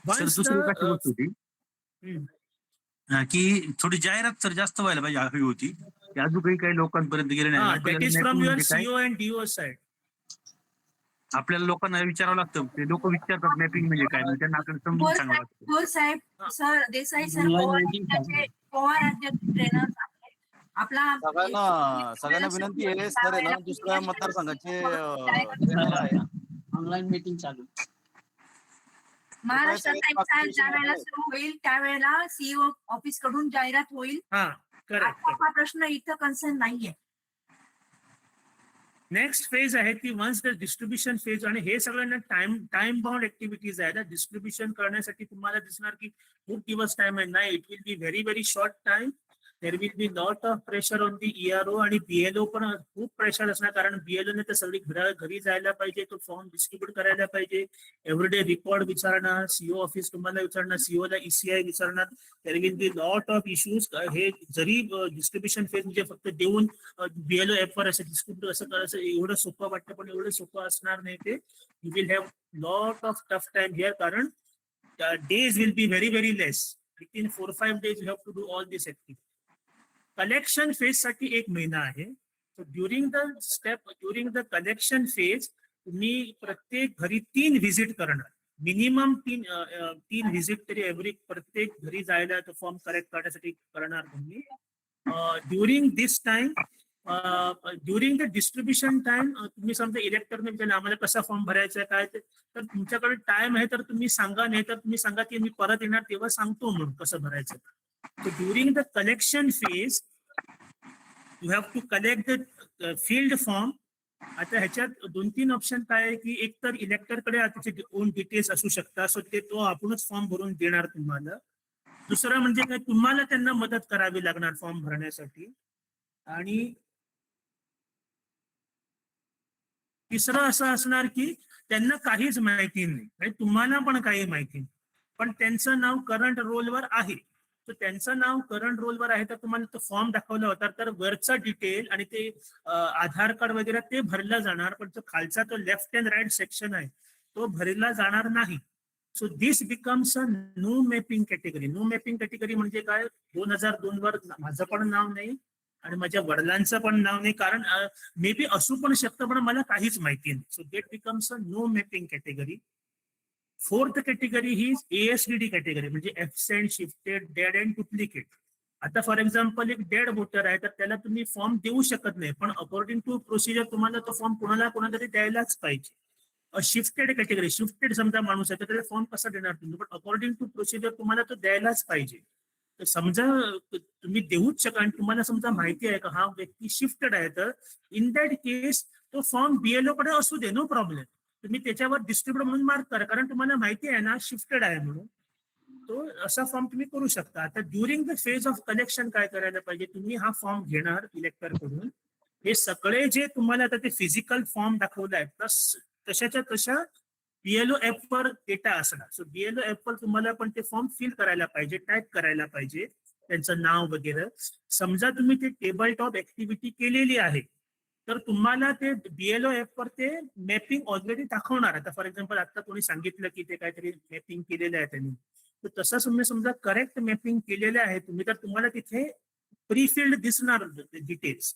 [SPEAKER 8] सर दुसरी कशी गोष्ट होती की थोडी जाहिरात सर जास्त व्हायला पाहिजे हवी होती. अजूनही काही लोकांपर्यंत गेले नाही.
[SPEAKER 1] That is from your CO and DO side.
[SPEAKER 8] आपल्याला लोकांना विचारावं लागतं, ते लोक विचारतात मॅपिंग म्हणजे काय, म्हणजे त्यांना आपल्याला समजून सांगावं लागतं.
[SPEAKER 4] बोर साहेब, सर देसाई सर गोवा राज्याचे ट्रेनर्स आहेत. आपला
[SPEAKER 2] सगळ्यांना विनंती आहे, सर आहे ना दुसऱ्या मतदारसंघाचे ट्रेनर आहे.
[SPEAKER 9] ऑनलाईन मीटिंग चालू.
[SPEAKER 4] महाराष्ट्रात एक्साइज ज्या वेळेला सुरू होईल त्यावेळेला CEO ऑफिस कडून जाहिरात होईल.
[SPEAKER 1] करेक्ट.
[SPEAKER 4] हा प्रश्न इथं कन्सर्न नाहीये.
[SPEAKER 1] नेक्स्ट फेज आहे की वन्स द डिस्ट्रीब्युशन फेज, आणि हे सगळ्यांना टाइम बाउंड ऍक्टिव्हिटीज आहे. डिस्ट्रीब्युशन करण्यासाठी तुम्हाला दिसणार की खूप दिवस टाइम आहे. नाही, it will be very very short time. There will be lot of pressure on the ERO आणि BLO पण खूप प्रेशर असणार कारण BLO ने तर सगळी घरी जायला पाहिजे, तो फॉर्म डिस्ट्रीब्यूट करायला पाहिजे, एव्हरीडे रिकॉर्ड विचारणार, CO ऑफिस तुम्हाला विचारणार, CO ला ECI विचारणार. There will be lot of issues. हे जरी डिस्ट्रीब्युशन फेज म्हणजे फक्त देऊन BLO F वर असं डिस्ट्रीब्यूट असं करायचं एवढं सोपं वाटतं, पण एवढं सोपं असणार नाही ते. You will have lot of tough time here कारण days will be very very less. Within 4-5 days you have to do all this activity. Collection phase साठी 1 महिना आहे. ड्युरिंग द कलेक्शन फेज तुम्ही प्रत्येक घरी 3 व्हिजिट करणार. मिनिमम 3 व्हिजिट तरी प्रत्येक घरी जायला तो फॉर्म करेक्ट करण्यासाठी करणार तुम्ही. During this time, during the distribution time तुम्ही समजा इलेक्टरने विचारलं आम्हाला कसा फॉर्म भरायचा आहे काय, तर तुमच्याकडे टाइम आहे तर तुम्ही सांगा, नाही तर तुम्ही सांगा की मी परत येणार तेव्हा सांगतो म्हणून कसं भरायचं. So during the collection phase, you have to collect the field form आता ह्याच्यात 2-3 ऑप्शन काय आहे की एक तर इलेक्टरकडे त्याचे ओन डिटेल्स असू शकतात, सो तो आपणच फॉर्म भरून देणार तुम्हाला. दुसरं म्हणजे काय, तुम्हाला त्यांना मदत करावी लागणार फॉर्म भरण्यासाठी. आणि तिसरं असं असणार की त्यांना काहीच माहिती नाही आणि तुम्हाला पण काही माहिती नाही, पण त्यांचं नाव करंट रोलवर आहे. तर त्यांचं नाव करंट रोलवर आहे तर तुम्हाला तो फॉर्म दाखवला होता, तर वरचा डिटेल आणि ते आधार कार्ड वगैरे ते भरला जाणार, पण तो खालचा तो लेफ्ट अँड राईट सेक्शन आहे तो भरला जाणार नाही. So this becomes a no mapping category. No mapping category म्हणजे काय, 2002 वर माझं पण नाव नाही आणि माझ्या वडिलांचं पण नाव नाही, कारण मे बी असू पण शकतं पण मला काहीच माहिती नाही. So that becomes a no mapping category. Fourth category ही ASDD कॅटेगरी, म्हणजे absent, shifted, dead and duplicate. आता फॉर एक्झाम्पल एक डेड वोटर आहे तर त्याला तुम्ही फॉर्म देऊ शकत नाही, पण अकॉर्डिंग टू प्रोसिजर तुम्हाला तो फॉर्म कोणाला तरी द्यायलाच पाहिजे. शिफ्टेड कॅटेगरी, शिफ्टेड समजा माणूस आहे तर त्याला फॉर्म कसा देणार तुम्ही, पण अकॉर्डिंग टू प्रोसिजर तुम्हाला तो द्यायलाच पाहिजे. तर समजा तुम्ही देऊच शका आणि तुम्हाला समजा माहिती आहे का हा व्यक्ती शिफ्टेड आहे, तर इन दॅट केस तो फॉर्म BLO कडे असू दे, नो प्रॉब्लेम. तुम्ही त्याच्यावर डिस्ट्रीब्युट म्हणून मार्क करा, कारण तुम्हाला माहिती आहे ना शिफ्टेड आहे म्हणून. तो असा फॉर्म तुम्ही करू शकता. आता during the phase of collection काय करायला पाहिजे, तुम्ही हा फॉर्म घेणार इलेक्टर कडून. हे सगळे जे तुम्हाला आता ते फिजिकल फॉर्म दाखवले आहेत तशाच्या तशा BLO ऍप वर डेटा असणार. सो BLO ऍप वर तुम्हाला पण ते फॉर्म फिल करायला पाहिजे, टाईप करायला पाहिजे त्यांचं नाव वगैरे. समजा तुम्ही ते टेबल टॉप ऍक्टिव्हिटी केलेली आहे तर तुम्हाला ते BLO ऍप वर ते मॅपिंग ऑलरेडी दाखवणार. आता फॉर एक्झाम्पल आता कोणी सांगितलं की ते काहीतरी मॅपिंग केलेलं आहे त्यांनी, तर तसं तुम्ही समजा करेक्ट मॅपिंग केलेलं आहे तुम्ही, तर तुम्हाला तिथे प्रीफिल्ड दिसणार डिटेल्स.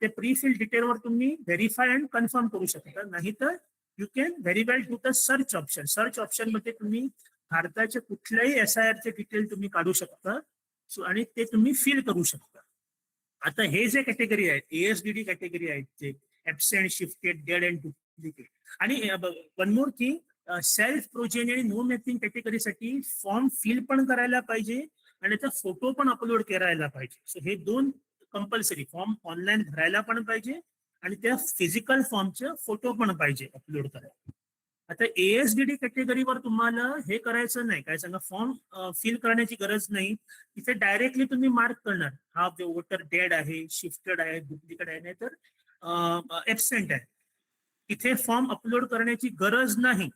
[SPEAKER 1] ते प्रीफिल्ड डिटेलवर तुम्ही व्हेरीफाय अँड कन्फर्म करू शकता. नाही तर you can very well do the search option. Search option मध्ये तुम्ही भारताचे कुठल्याही SIR चे डिटेल तुम्ही काढू शकता आणि ते तुम्ही फिल करू शकता. आता हे जे कॅटेगरी आहेत ASDD कॅटेगरी आहेत, जे absent, shifted, dead and duplicate. आणि one more thing, self progeny आणि नो मॅपिंग कॅटेगरीसाठी फॉर्म फिल पण करायला पाहिजे आणि त्याचा फोटो पण अपलोड करायला पाहिजे. सो हे 2 कंपल्सरी, फॉर्म ऑनलाईन भरायला पण पाहिजे आणि त्या फिजिकल फॉर्मचे फोटो पण पाहिजे अपलोड करायला. आता ASDD कॅटेगरीवर तुम्हाला हे करायचं नाही, काय सांगा, फॉर्म फिल करण्याची गरज नाही. इथे डायरेक्टली तुम्ही मार्क करणार हा वोटर डेड आहे, शिफ्टेड आहे, डुप्लिकेट आहे, नाही तर ऍबसेंट आहे. इथे फॉर्म अपलोड करण्याची गरज नाही.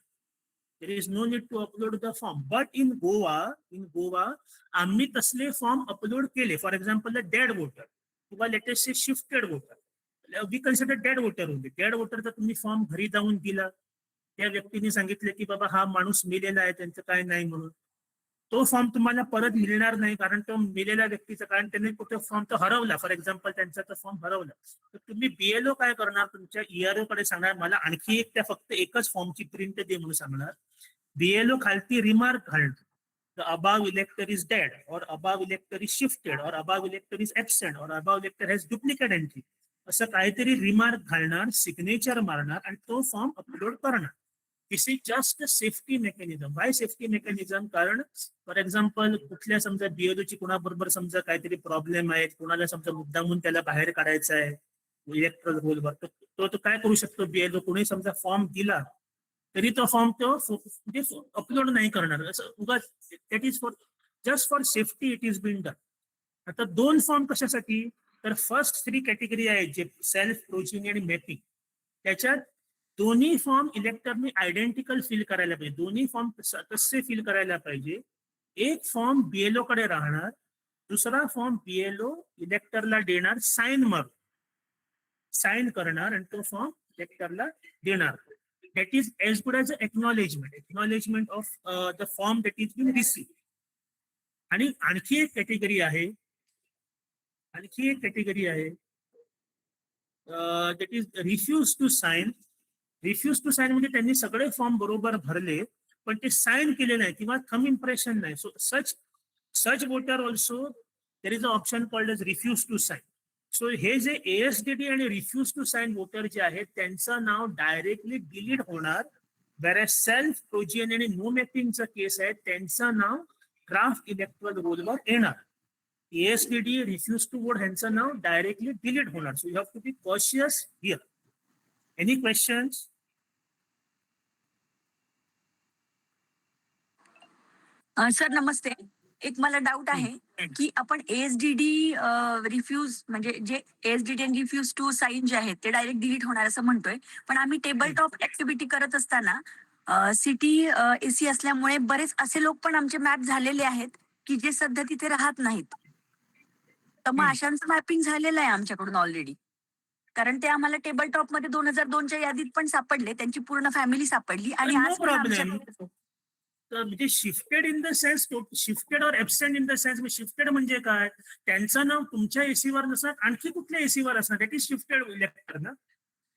[SPEAKER 1] There is no need to upload the form. But in Goa आम्ही तसले फॉर्म अपलोड केले. For example the dead voter किंवा latest shifted voter, we consider dead voter होते. डेड वोटरचा तुम्ही फॉर्म घरी जाऊन दिला, त्या व्यक्तीने सांगितलं की बाबा हा माणूस मेलेला आहे, त्यांचं काय नाही म्हणून, तो फॉर्म तुम्हाला परत मिळणार नाही, कारण तो मेलेल्या व्यक्तीचा, कारण त्यांनी कुठे फॉर्म तो हरवला. फॉर एक्झाम्पल त्यांचा तो फॉर्म हरवला, तर तुम्ही BLO काय करणार, तुमच्या ERO कडे सांगणार मला आणखी एक, त्या फक्त एकच फॉर्मची प्रिंट दे म्हणून सांगणार. BLO खालती रिमार्क घालतो, the above elector is dead, or above elector is shifted, or above elector is absent, or above elector has duplicate entry, असं काहीतरी रिमार्क घालणार, सिग्नेचर मारणार आणि तो फॉर्म अपलोड करणार. This is just a safety mechanism. Why safety mechanism? कारण for example कुठल्या समजा BLO ची कोणाबरोबर समजा काहीतरी प्रॉब्लेम आहे, कोणाला समजा मुद्दामून त्याला बाहेर काढायचं आहे इलेक्ट्रल रोलवर, तो काय करू शकतो BLO, कोणी समजा फॉर्म दिला तरी तो फॉर्म तो म्हणजे अपलोड नाही करणार. असं उगाच, that is for just for safety it is been done. आता 2 फॉर्म कशासाठी, तर फर्स्ट 3 कॅटेगरी आहेत जे सेल्फ, प्रोजिनी आणि मॅपिंग, त्याच्यात दोन्ही फॉर्म इलेक्टरने आयडेंटिकल फिल करायला पाहिजे. दोन्ही फॉर्म तसे फिल करायला पाहिजे. एक फॉर्म BLO कडे राहणार, दुसरा फॉर्म BLO इलेक्टरला देणार, साइन करणार आणि तो फॉर्म इलेक्टरला देणार. That is as good as acknowledgement of the form that is been receive. आणि आणखी एक कॅटेगरी आहे, that is refuse to sign. Refuse to sign म्हणजे त्यांनी सगळे फॉर्म बरोबर भरले पण ते साइन केले नाही किंवा थंब इम्प्रेशन नाही. So such voter also there is a option called as refuse to sign. So हे जे ASDD आणि रिफ्यूज टू साइन वोटर जे आहेत त्यांचं नाव डायरेक्टली डिलीट होणार. वेर सेल्फ, प्रोजिनी आणि नो मॅपिंगचं केस आहे त्यांचं नाव ड्राफ्ट इलेक्ट्रल रोलवर येणार. ASDD, रिफ्यूज टू वोट ह्यांचं नाव डायरेक्टली डिलीट होणार. So you have to be cautious here. Any questions?
[SPEAKER 4] Sir नमस्ते. एक मला डाऊट आहे की आपण ASDD रिफ्यूज म्हणजे जे ASDD आणि रिफ्यूज टू साईन जे आहेत ते डायरेक्ट डिलीट होणार असं म्हणतोय, पण आम्ही टेबल टॉप ऍक्टिव्हिटी करत असताना सिटी AC असल्यामुळे बरेच असे लोक पण आमचे मॅप झालेले आहेत की जे सध्या तिथे राहत नाहीत. तर मग अशांचं मॅपिंग झालेलं आहे आमच्याकडून ऑलरेडी, कारण ते आम्हाला टेबल टॉप मध्ये 2002च्या यादीत पण सापडले, त्यांची पूर्ण फॅमिली सापडली आणि
[SPEAKER 1] नो
[SPEAKER 4] आज पण
[SPEAKER 1] प्रॉब्लेम.
[SPEAKER 4] आमच्या
[SPEAKER 1] म्हणजे shifted in the sense, shifted or absent in the sense. Shifted म्हणजे काय, त्यांचं नाव तुमच्या एसीवर नसणार, आणखी कुठल्या एसीवर असणार, दॅट इज शिफ्टेड इलेक्टर ना.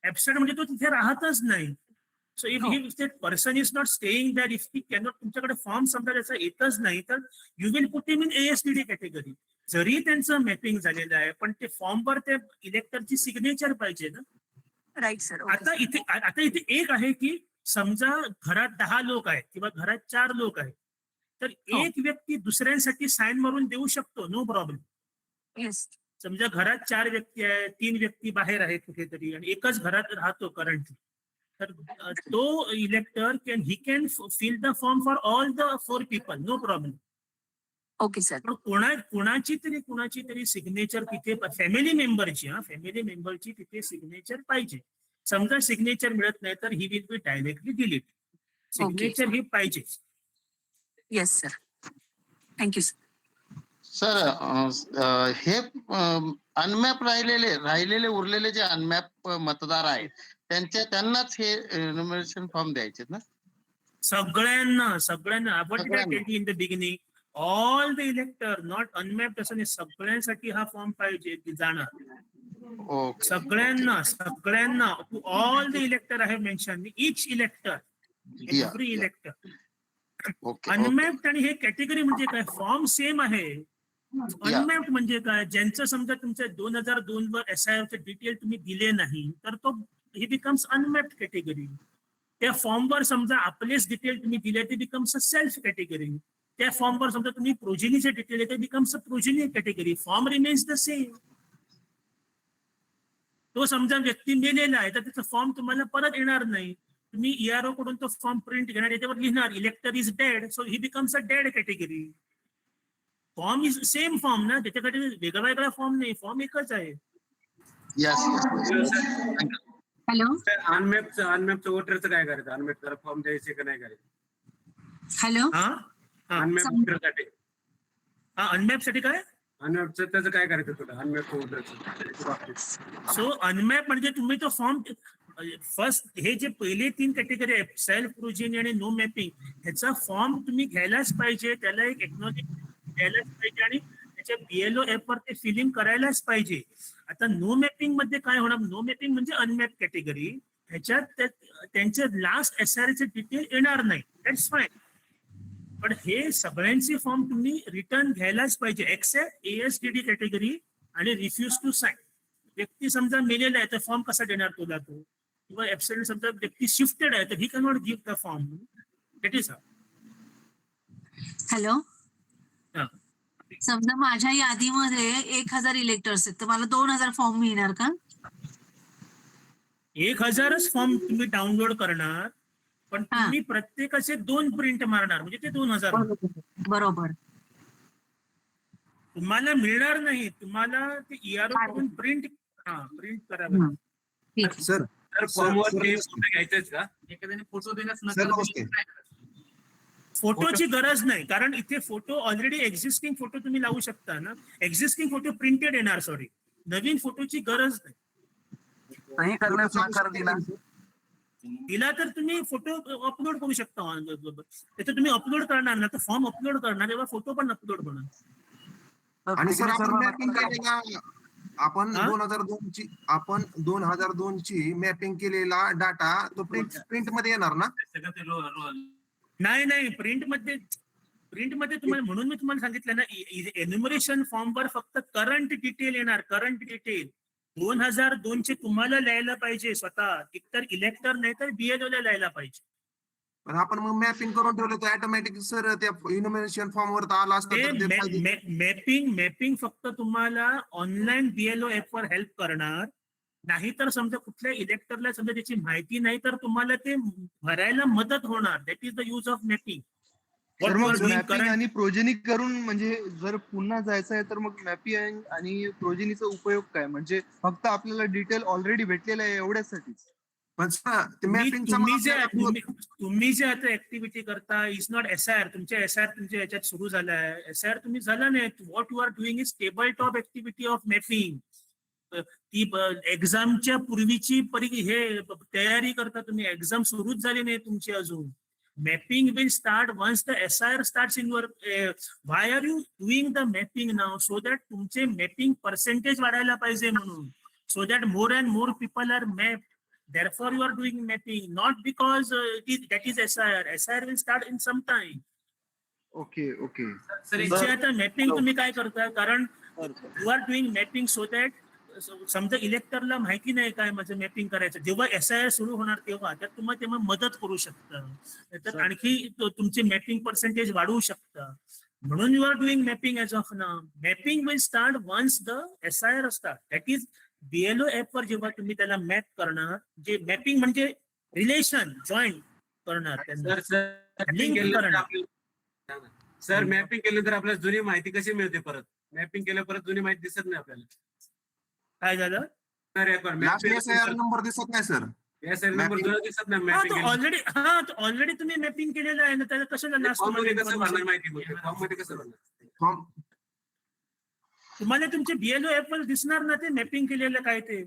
[SPEAKER 1] एबसेंट म्हणजे तो तिथे राहतच नाही. So if he person is not staying that, if he cannot, तुमच्याकडे फॉर्म समजा त्याचा येतच नाही, तर you will put him in ASDD category. जरी त्यांचं मॅपिंग झालेलं आहे, पण ते फॉर्मवर ते इलेक्टरची सिग्नेचर पाहिजे ना.
[SPEAKER 4] Right sir.
[SPEAKER 1] आता इथे एक आहे की समजा घरात 10 लोक आहेत किंवा घरात 4 लोक आहेत, तर एक व्यक्ती दुसऱ्यांसाठी साईन मारून देऊ शकतो, नो प्रॉब्लेम.
[SPEAKER 4] येस.
[SPEAKER 1] समजा घरात 4 व्यक्ती आहेत, 3 व्यक्ती बाहेर आहेत कुठेतरी आणि एकच घरात राहतो करंटली, तर तो elector can fill the form for all the 4 people, no problem.
[SPEAKER 4] Okay sir.
[SPEAKER 1] पण कुणाची तरी सिग्नेचर तिथे, फॅमिली मेंबरची तिथे सिग्नेचर पाहिजे. समजा सिग्नेचर मिळत नाही तर he will be directly delete. Signature ही पाहिजे.
[SPEAKER 4] Yes sir. Thank you sir.
[SPEAKER 10] Sir हे अनमॅप राहिलेले उरलेले जे अनमॅप मतदार आहेत त्यांनाच हे एन्युमरेशन फॉर्म द्यायचे ना?
[SPEAKER 1] सगळ्यांना what did I tell you in the beginning, all the elector, not unmap. तसं नाही, सगळ्यांसाठी हा फॉर्म पाहिजे की जाणार. सगळ्यांना to all the elector I have mention, each elector, every elector. Unmapped आणि हे कॅटेगरी म्हणजे काय, फॉर्म सेम आहे. अनमॅप्ड म्हणजे काय, ज्यांचं समजा तुमच्या 2002 वर SIR चे डिटेल तुम्ही दिले नाही, तर तो हे बिकम्स अनमॅप्ड कॅटेगरी. त्या फॉर्मवर समजा आपलेच डिटेल तुम्ही दिले, ते बिकम्स अ सेल्फ कॅटेगरी. त्या फॉर्मवर समजा तुम्ही प्रोजेनीचे डिटेल ते becomes a progeny category. Form remains the same. तो समजा व्यक्ती मेलेला आहे तर त्याचा फॉर्म तुम्हाला परत येणार नाही. तुम्ही ERO कडून तो फॉर्म प्रिंट घेणार, याच्यावर लिहिणार इलेक्टर is dead, so he becomes a dead category. Form is same form ना, त्याच्याकडे वेगळा फॉर्म नाही, फॉर्म एकच आहे.
[SPEAKER 4] हॅलो.
[SPEAKER 5] अनमॅपचं वोटरचं काय करायचं? अनमॅप जरा फॉर्म द्यायचे का नाही करायचं?
[SPEAKER 4] हॅलो.
[SPEAKER 5] अनमॅप वोटरसाठी.
[SPEAKER 1] अनमॅप साठी काय?
[SPEAKER 5] अनमॅपचं त्याचं काय करायचं तुला? अनमॅप वोटरचं.
[SPEAKER 1] सो अनमॅप म्हणजे तुम्ही तो फॉर्म फर्स्ट, हे जे पहिले 3 कॅटेगरी आहेत, सेल्फ प्रोजेनी आणि नो मॅपिंग, ह्याचा फॉर्म तुम्ही घ्यायलाच पाहिजे, त्याला एक एक्नॉलेजमेंट द्यायलाच पाहिजे आणि त्याच्या BLO ऍप वर ते फिलिंग करायलाच पाहिजे. आता नो मॅपिंग मध्ये काय होणार, नो मॅपिंग म्हणजे अनमॅप कॅटेगरी, ह्याच्यात त्यांचे लास्ट SIR चे डिटेल येणार नाही, दॅट्स फाईन. पण हे सगळ्यांचे फॉर्म तुम्ही रिटर्न घ्यायलाच पाहिजे, एक्सेप्ट ASDD कॅटेगरी आणि रिफ्यूज टू साईन. व्यक्ती समजा मेलेला आहे तर फॉर्म कसा देणार तुला तो, किंवा ऍब्सेंट समजा व्यक्ती शिफ्टेड आहे तर ही cannot give the form. That is
[SPEAKER 11] hello. समजा माझ्या यादीमध्ये 1000 इलेक्टर्स आहेत, तर मला 2000 फॉर्म मिळणार का?
[SPEAKER 1] 1000च फॉर्म तुम्ही डाउनलोड करणार, पण तुम्ही प्रत्येकाचे 2 प्रिंट मारणार, म्हणजे ते 2000.
[SPEAKER 11] बरोबर.
[SPEAKER 1] तुम्हाला मिळणार नाही, तुम्हाला ते ERO कडून प्रिंट करावं.
[SPEAKER 12] सर
[SPEAKER 5] फॉर्मवर फोटो घ्यायचेच का? एखाद्याने फोटो देण्यास नकार.
[SPEAKER 1] फोटोची गरज नाही, कारण इथे फोटो ऑलरेडी एक्झिस्टिंग फोटो तुम्ही लावू शकता ना. एक्झिस्टिंग फोटो प्रिंटेड येणार, सॉरी, नवीन फोटोची गरज नाही. दिला तर तुम्ही फोटो अपलोड करू शकता ऑनलाईन. त्याचं तुम्ही अपलोड करणार ना, तर फॉर्म अपलोड करणार तेव्हा फोटो पण अपलोड होणार.
[SPEAKER 12] आणि सर आपण मॅपिंग केलेला, आपण 2002 ची मॅपिंग केलेला डाटा तो प्रिंट मध्ये येणार ना?
[SPEAKER 1] नाही, प्रिंट मध्ये तुम्हाला, म्हणून मी तुम्हाला सांगितलं ना, एन्युमरेशन फॉर्मवर फक्त करंट डिटेल येणार, करंट डिटेल. 2002 चे तुम्हाला लिहायला पाहिजे स्वतः, एकतर इलेक्टर नाही तर BLO ला लिहायला पाहिजे.
[SPEAKER 12] पण आपण मग मॅपिंग करून ठेवलं तर ऑटोमॅटिक सर त्या इन्फॉर्मेशन फॉर्म वर आला असतं.
[SPEAKER 1] मॅपिंग फक्त तुम्हाला ऑनलाईन BLO ऍप वर हेल्प करणार. नाहीतर समजा कुठल्या इलेक्टरला समजा त्याची माहिती नाही तर तुम्हाला ते भरायला मदत होणार. That is the use of mapping.
[SPEAKER 3] तर मग मॅपिंग आणि प्रोजेनी करून म्हणजे जर पुन्हा जायचं आहे तर मग मॅपिंग आणि प्रोजेनीचा उपयोग काय? म्हणजे फक्त आपल्याला डिटेल ऑलरेडी भेटलेलं आहे एवढ्यासाठीच.
[SPEAKER 12] पण sir, ते मॅपिंगचा
[SPEAKER 1] तुम्ही जे आता ऍक्टिव्हिटी करता इज नॉट एसआयआर. तुमच्या एसआयआर तुमच्या याच्यात सुरू झाला आहे. एसआयआर तुम्ही झाला नाही. What you are doing is table top activity of mapping. ती एक्झामच्या पूर्वीची हे तयारी करता तुम्ही. एक्झाम सुरूच झाली नाही तुमची अजून. Mapping will start once the SIR starts in your. Why are you doing the mapping now? So that तुमचे मॅपिंग पर्सेंटेज वाढायला पाहिजे म्हणून. So that more and more people are map. Therefore, you are doing mapping, not because that is SIR. SIR will start in some time.
[SPEAKER 3] Okay.
[SPEAKER 1] तुमचे आता mapping तुम्ही काय करता? कारण you are doing mapping so that समजा इलेक्टरला माहिती नाही काय माझं मॅपिंग करायचं. जेव्हा SIR सुरू होणार तेव्हा तुम्हाला तेव्हा मदत करू शकतं. तर आणखी तुमचे मॅपिंग पर्सेंटेज वाढवू शकतं. म्हणून you are doing mapping as of now. Mapping will start once the SIR start. That is BLO app वर जेव्हा तुम्ही त्याला मॅप करणार, जे मॅपिंग म्हणजे रिलेशन जॉईन करणार, लिंक करणार.
[SPEAKER 5] सर मॅपिंग केल्यानंतर आपल्याला जुनी माहिती कशी मिळते परत? मॅपिंग केल्या परत जुनी माहिती दिसत नाही आपल्याला.
[SPEAKER 1] काय झालं?
[SPEAKER 12] नंबर दिसत नाही सर.
[SPEAKER 5] नंबर जुना दिसत नाही मॅपिंग.
[SPEAKER 1] ऑलरेडी तुम्ही मॅपिंग केलेलं आहे ना, त्याला कशाला लास्ट
[SPEAKER 5] कसं भरणार माहिती? फॉर्म मध्ये कसं भरणार?
[SPEAKER 1] तुम्हाला तुमचे बीएलओ ऍप वर दिसणार ना ते मॅपिंग केलेलं काय ते.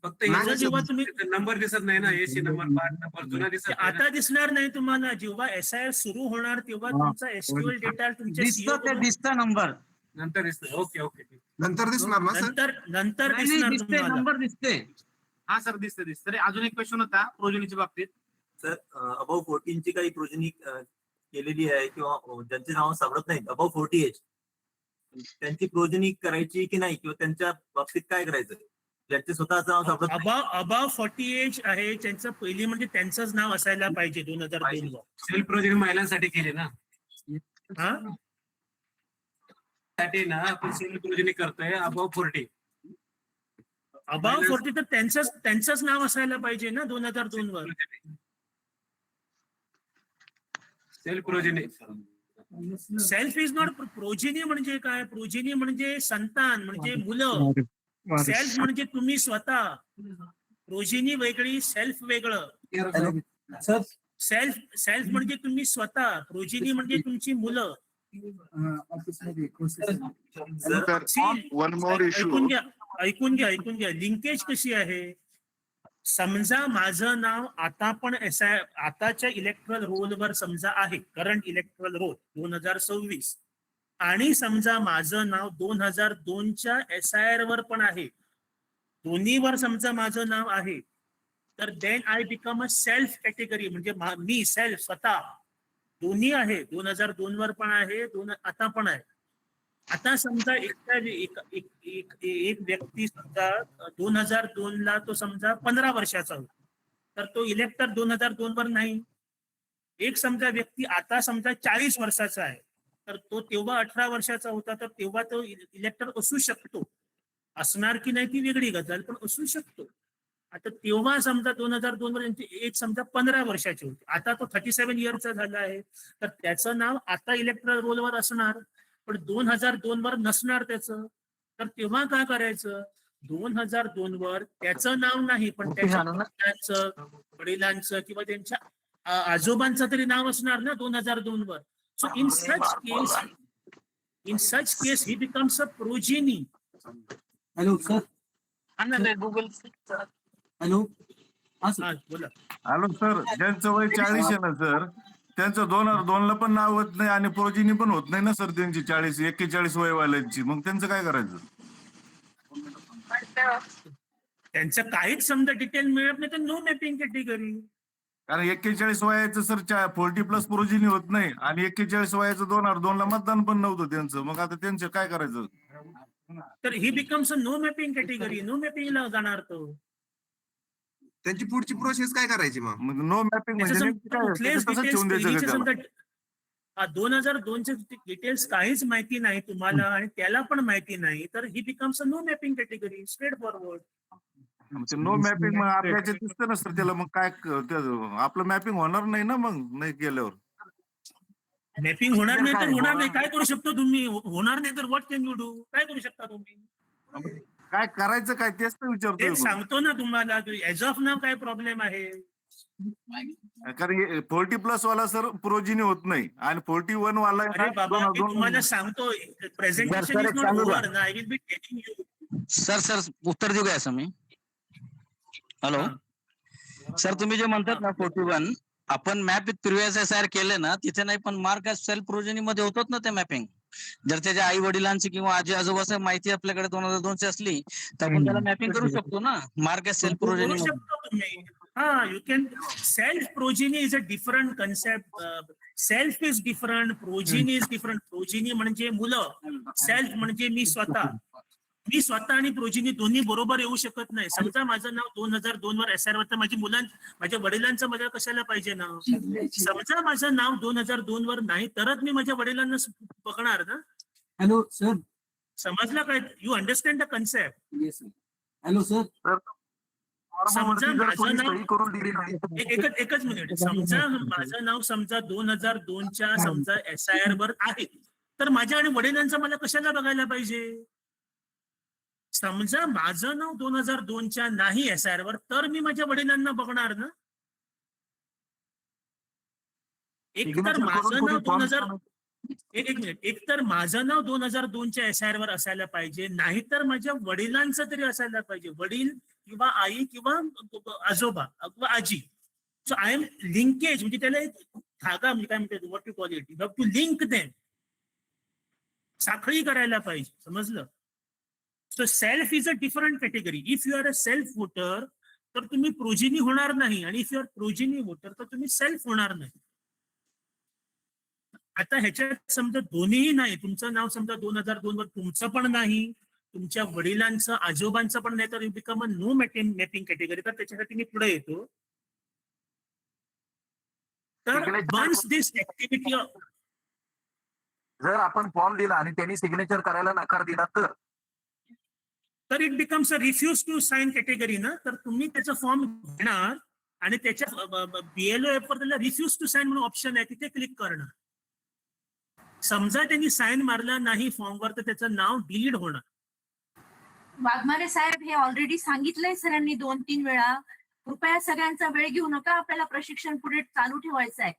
[SPEAKER 5] फक्त
[SPEAKER 1] जेव्हा तुम्ही
[SPEAKER 5] नंबर दिसत नाही ना, एसी नंबर, पार्ट नंबर जुना दिसत नाही.
[SPEAKER 1] आता दिसणार नाही तुम्हाला. जेव्हा SIR सुरू होणार तेव्हा तुमचा SQL डेटा तुमच्या
[SPEAKER 9] दिसतं नंबर
[SPEAKER 5] नंतर दिसतं. ओके.
[SPEAKER 12] नंतर दिसणार ना सर?
[SPEAKER 1] नंतर दिसणार तुम्हाला.
[SPEAKER 9] नंबर दिसते.
[SPEAKER 5] हा सर दिसते. तर अजून एक क्वेश्चन होता प्रोजेनीच्या बाबतीत.
[SPEAKER 13] सर अबाव 14 ची काही प्रोजेनी केलेली आहे किंवा ज्यांची नावं सापडत नाहीत अबाव 40 एज, त्यांची प्रोजेनी करायची की नाही, किंवा त्यांच्या बाबतीत काय करायचं ज्यांचे स्वतःचं नाव सापडत नाही?
[SPEAKER 1] अबाव 40 एज आहे त्यांचं पहिली म्हणजे त्यांचंच नाव असायला पाहिजे 2002 वर.
[SPEAKER 5] सेल्फ प्रोजेनी महिलांसाठी केली ना, साठी ना आपण सेल्फ प्रोजेनी करतोय अबाव 40.
[SPEAKER 1] अबाव 40 तर त्यांचंच नाव असायला पाहिजे ना 2002 वर.
[SPEAKER 5] Self progeny.
[SPEAKER 1] Self is not. Progeny म्हणजे काय? प्रोजेनी म्हणजे संतान, म्हणजे मुलं. सेल्फ म्हणजे तुम्ही स्वतः. प्रोजेनी वेगळी, सेल्फ वेगळं. सेल्फ म्हणजे तुम्ही स्वतः. प्रोजेनी म्हणजे तुमची मुलं. ऐकून घ्या. लिंकेज कशी आहे? समजा माझं नाव आता पण आताच्या इलेक्ट्रल रोलवर समजा आहे, करंट इलेक्ट्रल रोल 2026, आणि समजा माझं नाव 2002च्या SIR वर पण आहे, दोन्हीवर समजा माझं नाव आहे, तर then I become a self category. म्हणजे मी सेल्फ स्वतः दोन्ही आहे. 2002 वर पण आहे, आता पण आहे. आता समजा एक व्यक्ती समजा 2002 ला तो समजा 15 वर्षाचा होता, तर तो इलेक्टर 2002 वर नाही. एक समजा व्यक्ती आता समजा 40 वर्षाचा आहे, तर तो तेव्हा 18 वर्षाचा होता, तर तेव्हा तो इलेक्टर असू शकतो. असणार की नाही ती वेगळी गजाल, पण असू शकतो. आता तेव्हा समजा 2002 वर एक समजा 15 वर्षाचे होते, आता तो 37 इयरचा झाला आहे, तर त्याचं नाव आता इलेक्ट्रल रोलवर असणार, पण 2002 वर नसणार त्याचं. तर तेव्हा काय करायचं? 2002 वर त्याचं नाव नाही, पण त्याच्या वडिलांचं किंवा त्यांच्या आजोबांचं तरी नाव असणार ना 2002 वर. So in such case he becomes a progeny.
[SPEAKER 9] Hello sir.
[SPEAKER 5] Google.
[SPEAKER 9] Hello.
[SPEAKER 1] बोला.
[SPEAKER 7] हॅलो सर, ज्यांचं वय 40 आहे ना सर, त्यांचं 2002 ला पण नाव होत नाही आणि प्रोजेनी पण होत नाही ना सर त्यांची 41 वयवाल्यांची. मग त्यांचं काय करायचं?
[SPEAKER 1] त्यांचं काहीच समजा डिटेल मिळत नाही तर नो मॅपिंग कॅटेगरी.
[SPEAKER 7] कारण 41 वयाचं सर 40+ प्रोजेनी होत नाही, आणि 41 वयाचं 2002 ला मतदान पण नव्हतं त्यांचं. मग आता त्यांचं काय करायचं?
[SPEAKER 1] तर he becomes a no mapping category. No मॅपिंगला जाणार तो.
[SPEAKER 12] त्यांची पुढची प्रोसेस काय करायची मग?
[SPEAKER 7] नो मॅपिंग म्हणजे
[SPEAKER 1] 2002 चे डिटेल्स काहीच माहिती नाही तुम्हाला आणि त्याला पण माहिती नाही, तर he becomes a no mapping category. Straightforward.
[SPEAKER 7] No mapping मग आपल्याच्या दिसतं नसतं त्याला, मग काय आपलं मॅपिंग होणार नाही ना मग नाही केल्यावर.
[SPEAKER 1] मॅपिंग होणार नाही तर होणार नाही, काय करू शकतो तुम्ही? होणार नाही तर व्हॉट कॅन यू डू? काय करू शकता तुम्ही?
[SPEAKER 7] काय करायचं काय तेच तर विचारतोय
[SPEAKER 1] तेच सांगतो ना तुम्हाला, एज ऑफ नाव काय प्रॉब्लेम आहे.
[SPEAKER 7] कारण 40+ वाला सर प्रोजिनी होत नाही आणि 41 वाला
[SPEAKER 1] अरे बाबा मी तुम्हाला सांगतो, प्रेझेंटेशन इज नॉट ओव्हर ना, I will be telling you.
[SPEAKER 9] Sir उत्तर देऊ काय असं मी? हॅलो सर, तुम्ही जे म्हणतात ना 41, आपण मॅप विथ प्रिव्हियस SIR केले ना, तिथे नाही पण मार्क सेल्फ प्रोजेनी मध्ये होतात ना ते मॅपिंग. जर त्याच्या आई वडिलांची किंवा आजी आजोबाची माहिती आपल्याकडे 2002 ची असली तर आपण त्याला मॅपिंग करू शकतो ना मार्क सेल्फ प्रोजेनी
[SPEAKER 1] करू
[SPEAKER 9] मध्ये.
[SPEAKER 1] शकतो तुम्ही. हा, you can. Self progeny is a different concept. Self is different, progeny is different. Progeny म्हणजे मुलं, सेल्फ म्हणजे मी स्वतः. मी स्वतः आणि प्रोजिनी दोन्ही बरोबर येऊ शकत नाही. समजा माझं नाव 2002 वर SIR वर, तर माझ्या वडिलांचं मला कशाला पाहिजे नाव? समजा माझं नाव 2002 वर नाही, तरच मी माझ्या वडिलांना बघणार ना.
[SPEAKER 9] Hello sir.
[SPEAKER 1] समजलं काय? You understand the concept?
[SPEAKER 9] Hello sir.
[SPEAKER 1] समजा माझं नाव एकच मिनिट. समजा माझं नाव समजा 2002च्या समजा SIR वर आहे, तर माझ्या आणि वडिलांचं मला कशाला बघायला पाहिजे? समजा माझं नाव 2002च्या नाही SIR वर, तर मी माझ्या वडिलांना बघणार ना. एक तर माझं नाव 2002च्या SIR वर असायला पाहिजे, नाही तर माझ्या वडिलांचं तरी असायला पाहिजे. वडील किंवा आई किंवा आजोबा किंवा आजी. सो आय एम लिंकेज, म्हणजे त्याला एक धागा, म्हणजे काय म्हणतात, what you call it, you have to link them. साखळी करायला पाहिजे, समजलं? So self is a different category. If you are a self voter तर तुम्ही प्रोजिनी होणार नाही, आणि if you are progeny voter तर तुम्ही सेल्फ होणार नाही. आता ह्याच्यात समजा दोन्हीही नाही, तुमचं नाव समजा 2002 वर तुमचं पण नाही, तुमच्या वडिलांचं आजोबांचं पण नाही, तर you become a no mapping category. तर त्याच्यासाठी मी पुढे येतो. तर वन्स दिस ऍक्टिव्हिटी,
[SPEAKER 13] जर आपण फॉर्म दिला आणि त्यांनी सिग्नेचर करायला नकार दिला
[SPEAKER 1] तर it becomes a refuse to sign category ना. तर तुम्ही त्याचा फॉर्म घेणार आणि त्याच्या BLO ऍप वर त्याला रिफ्यूज टू साइन म्हणून ऑप्शन आहे, तिथे क्लिक करणार. समजा त्यांनी साइन मारला नाही फॉर्मवर, तर त्याचं नाव डिलीट होणार.
[SPEAKER 11] वाघमारे साहेब, हे ऑलरेडी सांगितलंय सरांनी 2-3 वेळा. कृपया सगळ्यांचा वेळ घेऊ नका, आपल्याला प्रशिक्षण पुढे चालू ठेवायचं आहे.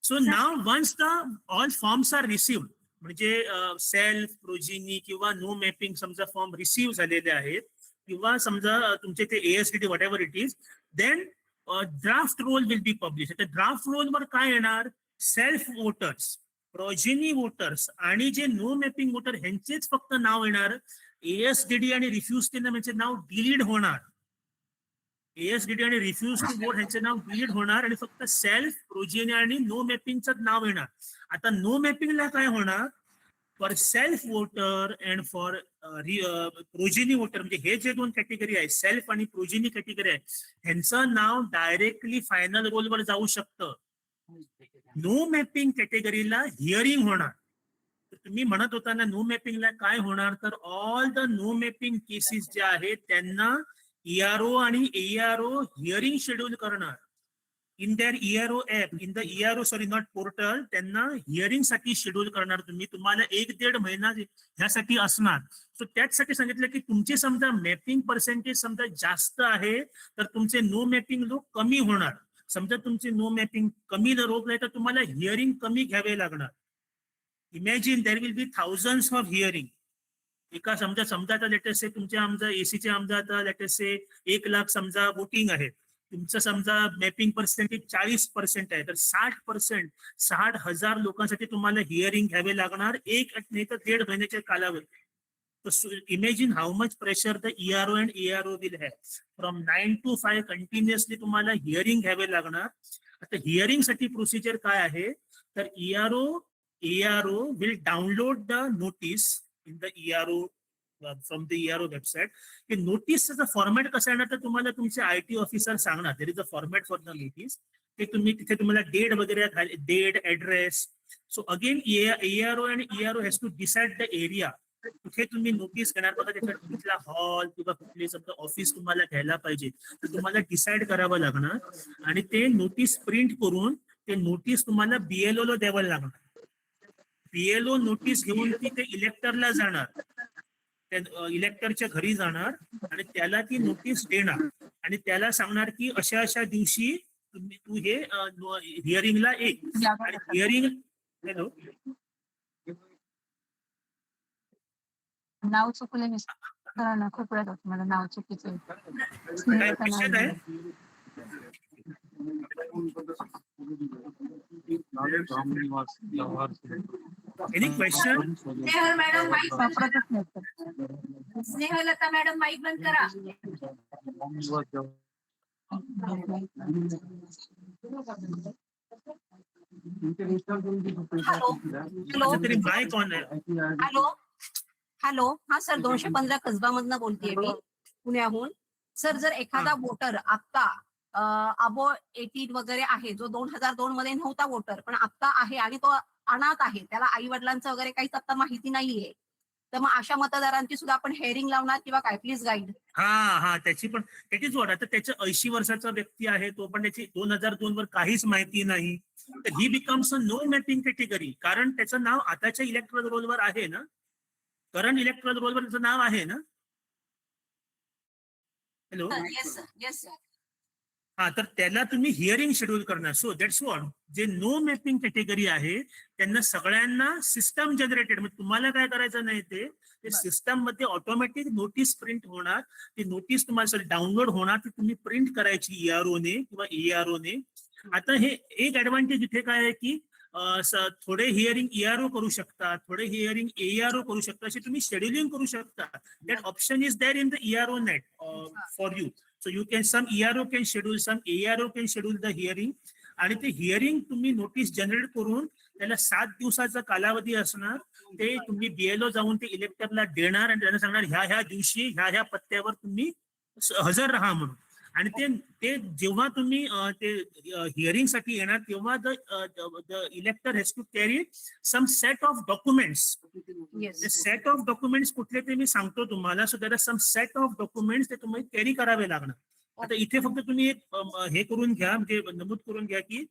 [SPEAKER 1] So now once the all forms are received, म्हणजे सेल्फ, प्रोजिनी किंवा नो मॅपिंग समजा फॉर्म रिसिव्ह झालेले आहेत, किंवा समजा तुमचे ते ASDD whatever it is, then draft roll will be publish. आता ड्राफ्ट रोल वर काय येणार? सेल्फ वोटर्स, प्रोजिनी वोटर्स आणि जे नो मॅपिंग वोटर ह्यांचेच फक्त नाव येणार. ASDD आणि रिफ्यूज केलं म्हणजे नाव डिलीट होणार. ASDD आणि रिफ्यूज टू वोट ह्यांचे नाव डिलीट होणार, आणि फक्त सेल्फ, प्रोजिनी आणि नो मॅपिंगचं नाव येणार. आता नो मॅपिंगला काय होणार? For self voter and for progeny voter, म्हणजे हे जे 2 कॅटेगरी आहे, सेल्फ आणि प्रोजिनी कॅटेगरी आहे, ह्यांचं नाव डायरेक्टली फायनल रोलवर जाऊ शकतं. नो मॅपिंग कॅटेगरीला हिअरिंग होणार. तर तुम्ही म्हणत होता ना नो मॅपिंगला काय होणार, तर all the no mapping cases जे आहेत त्यांना ERO आणि ARO हिअरिंग शेड्यूल करणार. In their ERO app, in the ERO sorry not portal, त्यांना हिअरिंग साठी शेड्यूल करणार तुम्ही. तुम्हाला 1-1.5 महिना ह्यासाठी असणार. सो त्याचसाठी सांगितलं की तुमचे समजा मॅपिंग पर्सेंटेज समजा जास्त आहे, तर तुमचे नो मॅपिंग लोक कमी होणार. समजा तुमचे नो मॅपिंग कमी रोग आहे, तर तुम्हाला हिअरिंग कमी घ्यावे लागणार. Imagine there will be thousands of hearing. एका समजा आता लेटेस्ट से तुमच्या आमचा एसीचे आमचा आता लेटेस्ट से 1 लाख समजा वोटिंग आहे, तुमचं समजा मॅपिंग पर्सेंटेज 40% आहे, तर 60%, 60,000 लोकांसाठी तुम्हाला हिअरिंग घ्यावे लागणार 1 नाही तर 1.5 महिन्याच्या कालावधी. तर imagine how much pressure the ERO and ARO will have. From 9 to 5 continuously तुम्हाला हिअरिंग घ्यावे लागणार. आता हिअरिंग साठी प्रोसिजर काय आहे, तर ARO will download the notice in the ERO from the ERO website. की नोटीसचा फॉर्मॅट कसा येणार, तर तुम्हाला तुमचे IT ऑफिसर सांगणार there is a format for the notice. ते तुम्ही तिथे तुम्हाला डेट वगैरे, date, address. So again ARO आणि ERO has to decide the area कुठे तुम्ही नोटीस घेणार बघा, त्याच्यात कुठला हॉल किंवा कुठले समजा ऑफिस तुम्हाला घ्यायला पाहिजे तर तुम्हाला डिसाईड करावं लागणार आणि ते नोटीस प्रिंट करून ते नोटीस तुम्हाला BLO ला द्यावं लागणार. BLO नोटीस घेऊन ती ते इलेक्टरला जाणार, त्या इलेक्टरच्या घरी जाणार आणि त्याला ती नोटीस देणार आणि त्याला सांगणार की अशा अशा दिवशी तू हे हिअरिंगला ये. आणि हिअरिंग हॅलो
[SPEAKER 11] नाव चुकले मिस्टर खूप वेळा होतं मला नाव चुकीचं
[SPEAKER 1] काय क्वेश्चन आहे? Any question?
[SPEAKER 11] Snehal madam mic Snehalata madam mic बंद करा. हॅलो
[SPEAKER 1] तरी माईक ऑन आहे.
[SPEAKER 11] हॅलो हॅलो हा सर 215 कसबामधनं बोलतेय मी पुण्याहून. सर जर एखादा वोटर आता अबो 18 वगैरे आहे, जो 2002 मध्ये नव्हता वोटर पण आता आहे आणि तो अनाथ आहे, त्याला आई वडिलांचं वगैरे काहीच आता माहिती नाहीये, तर मग अशा मतदारांची सुद्धा आपण हेअरिंग लावणार किंवा काय? Please guide.
[SPEAKER 1] हा त्याचीच वाट. आता त्याच्या 80 वर्षाचा व्यक्ती आहे, तो पण त्याची 2002 वर काहीच माहिती नाही, तर he becomes a no mapping category. कारण त्याचं नाव आताच्या इलेक्ट्रल रोलवर आहे ना, करंट इलेक्ट्रल रोलवर त्याचं नाव आहे ना. Hello
[SPEAKER 11] yes sir yes sir.
[SPEAKER 1] हा, तर त्याला तुम्ही हिअरिंग शेड्यूल करणार. So that's what. जे नो मॅपिंग कॅटेगरी आहे त्यांना सगळ्यांना सिस्टम जनरेटेड, म्हणजे तुम्हाला काय करायचं नाही, ते सिस्टम मध्ये ऑटोमॅटिक नोटीस प्रिंट होणार. ती नोटीस तुम्हाला डाउनलोड होणार, ती तुम्ही प्रिंट करायची ERO ने किंवा ARO ने. आता हे एक ऍडव्हान्टेज इथे काय आहे की थोडे हिअरिंग ERO करू शकता, थोडे हिअरिंग ARO करू शकता, असे तुम्ही शेड्युलिंग करू शकता. That option is there in the ERO net for you. So you can, some ERO can schedule, some ARO can schedule the hearing. आणि ते हिअरिंग तुम्ही नोटीस जनरेट करून त्याला 7 दिवसाचा कालावधी असणार. ते तुम्ही BLO जाऊन ते इलेक्टरला देणार आणि त्यांना सांगणार ह्या दिवशी ह्या पत्त्यावर तुम्ही हजर राहा म्हणून. आणि ते जेव्हा तुम्ही ते हिअरिंग साठी येणार तेव्हा the elector has to carry some set of documents. Set of documents कुठले ते मी सांगतो तुम्हाला. So there are some set of documents ते तुम्ही कॅरी करावे लागणार. आता इथे फक्त तुम्ही एक हे करून घ्या, म्हणजे नमूद करून घ्या की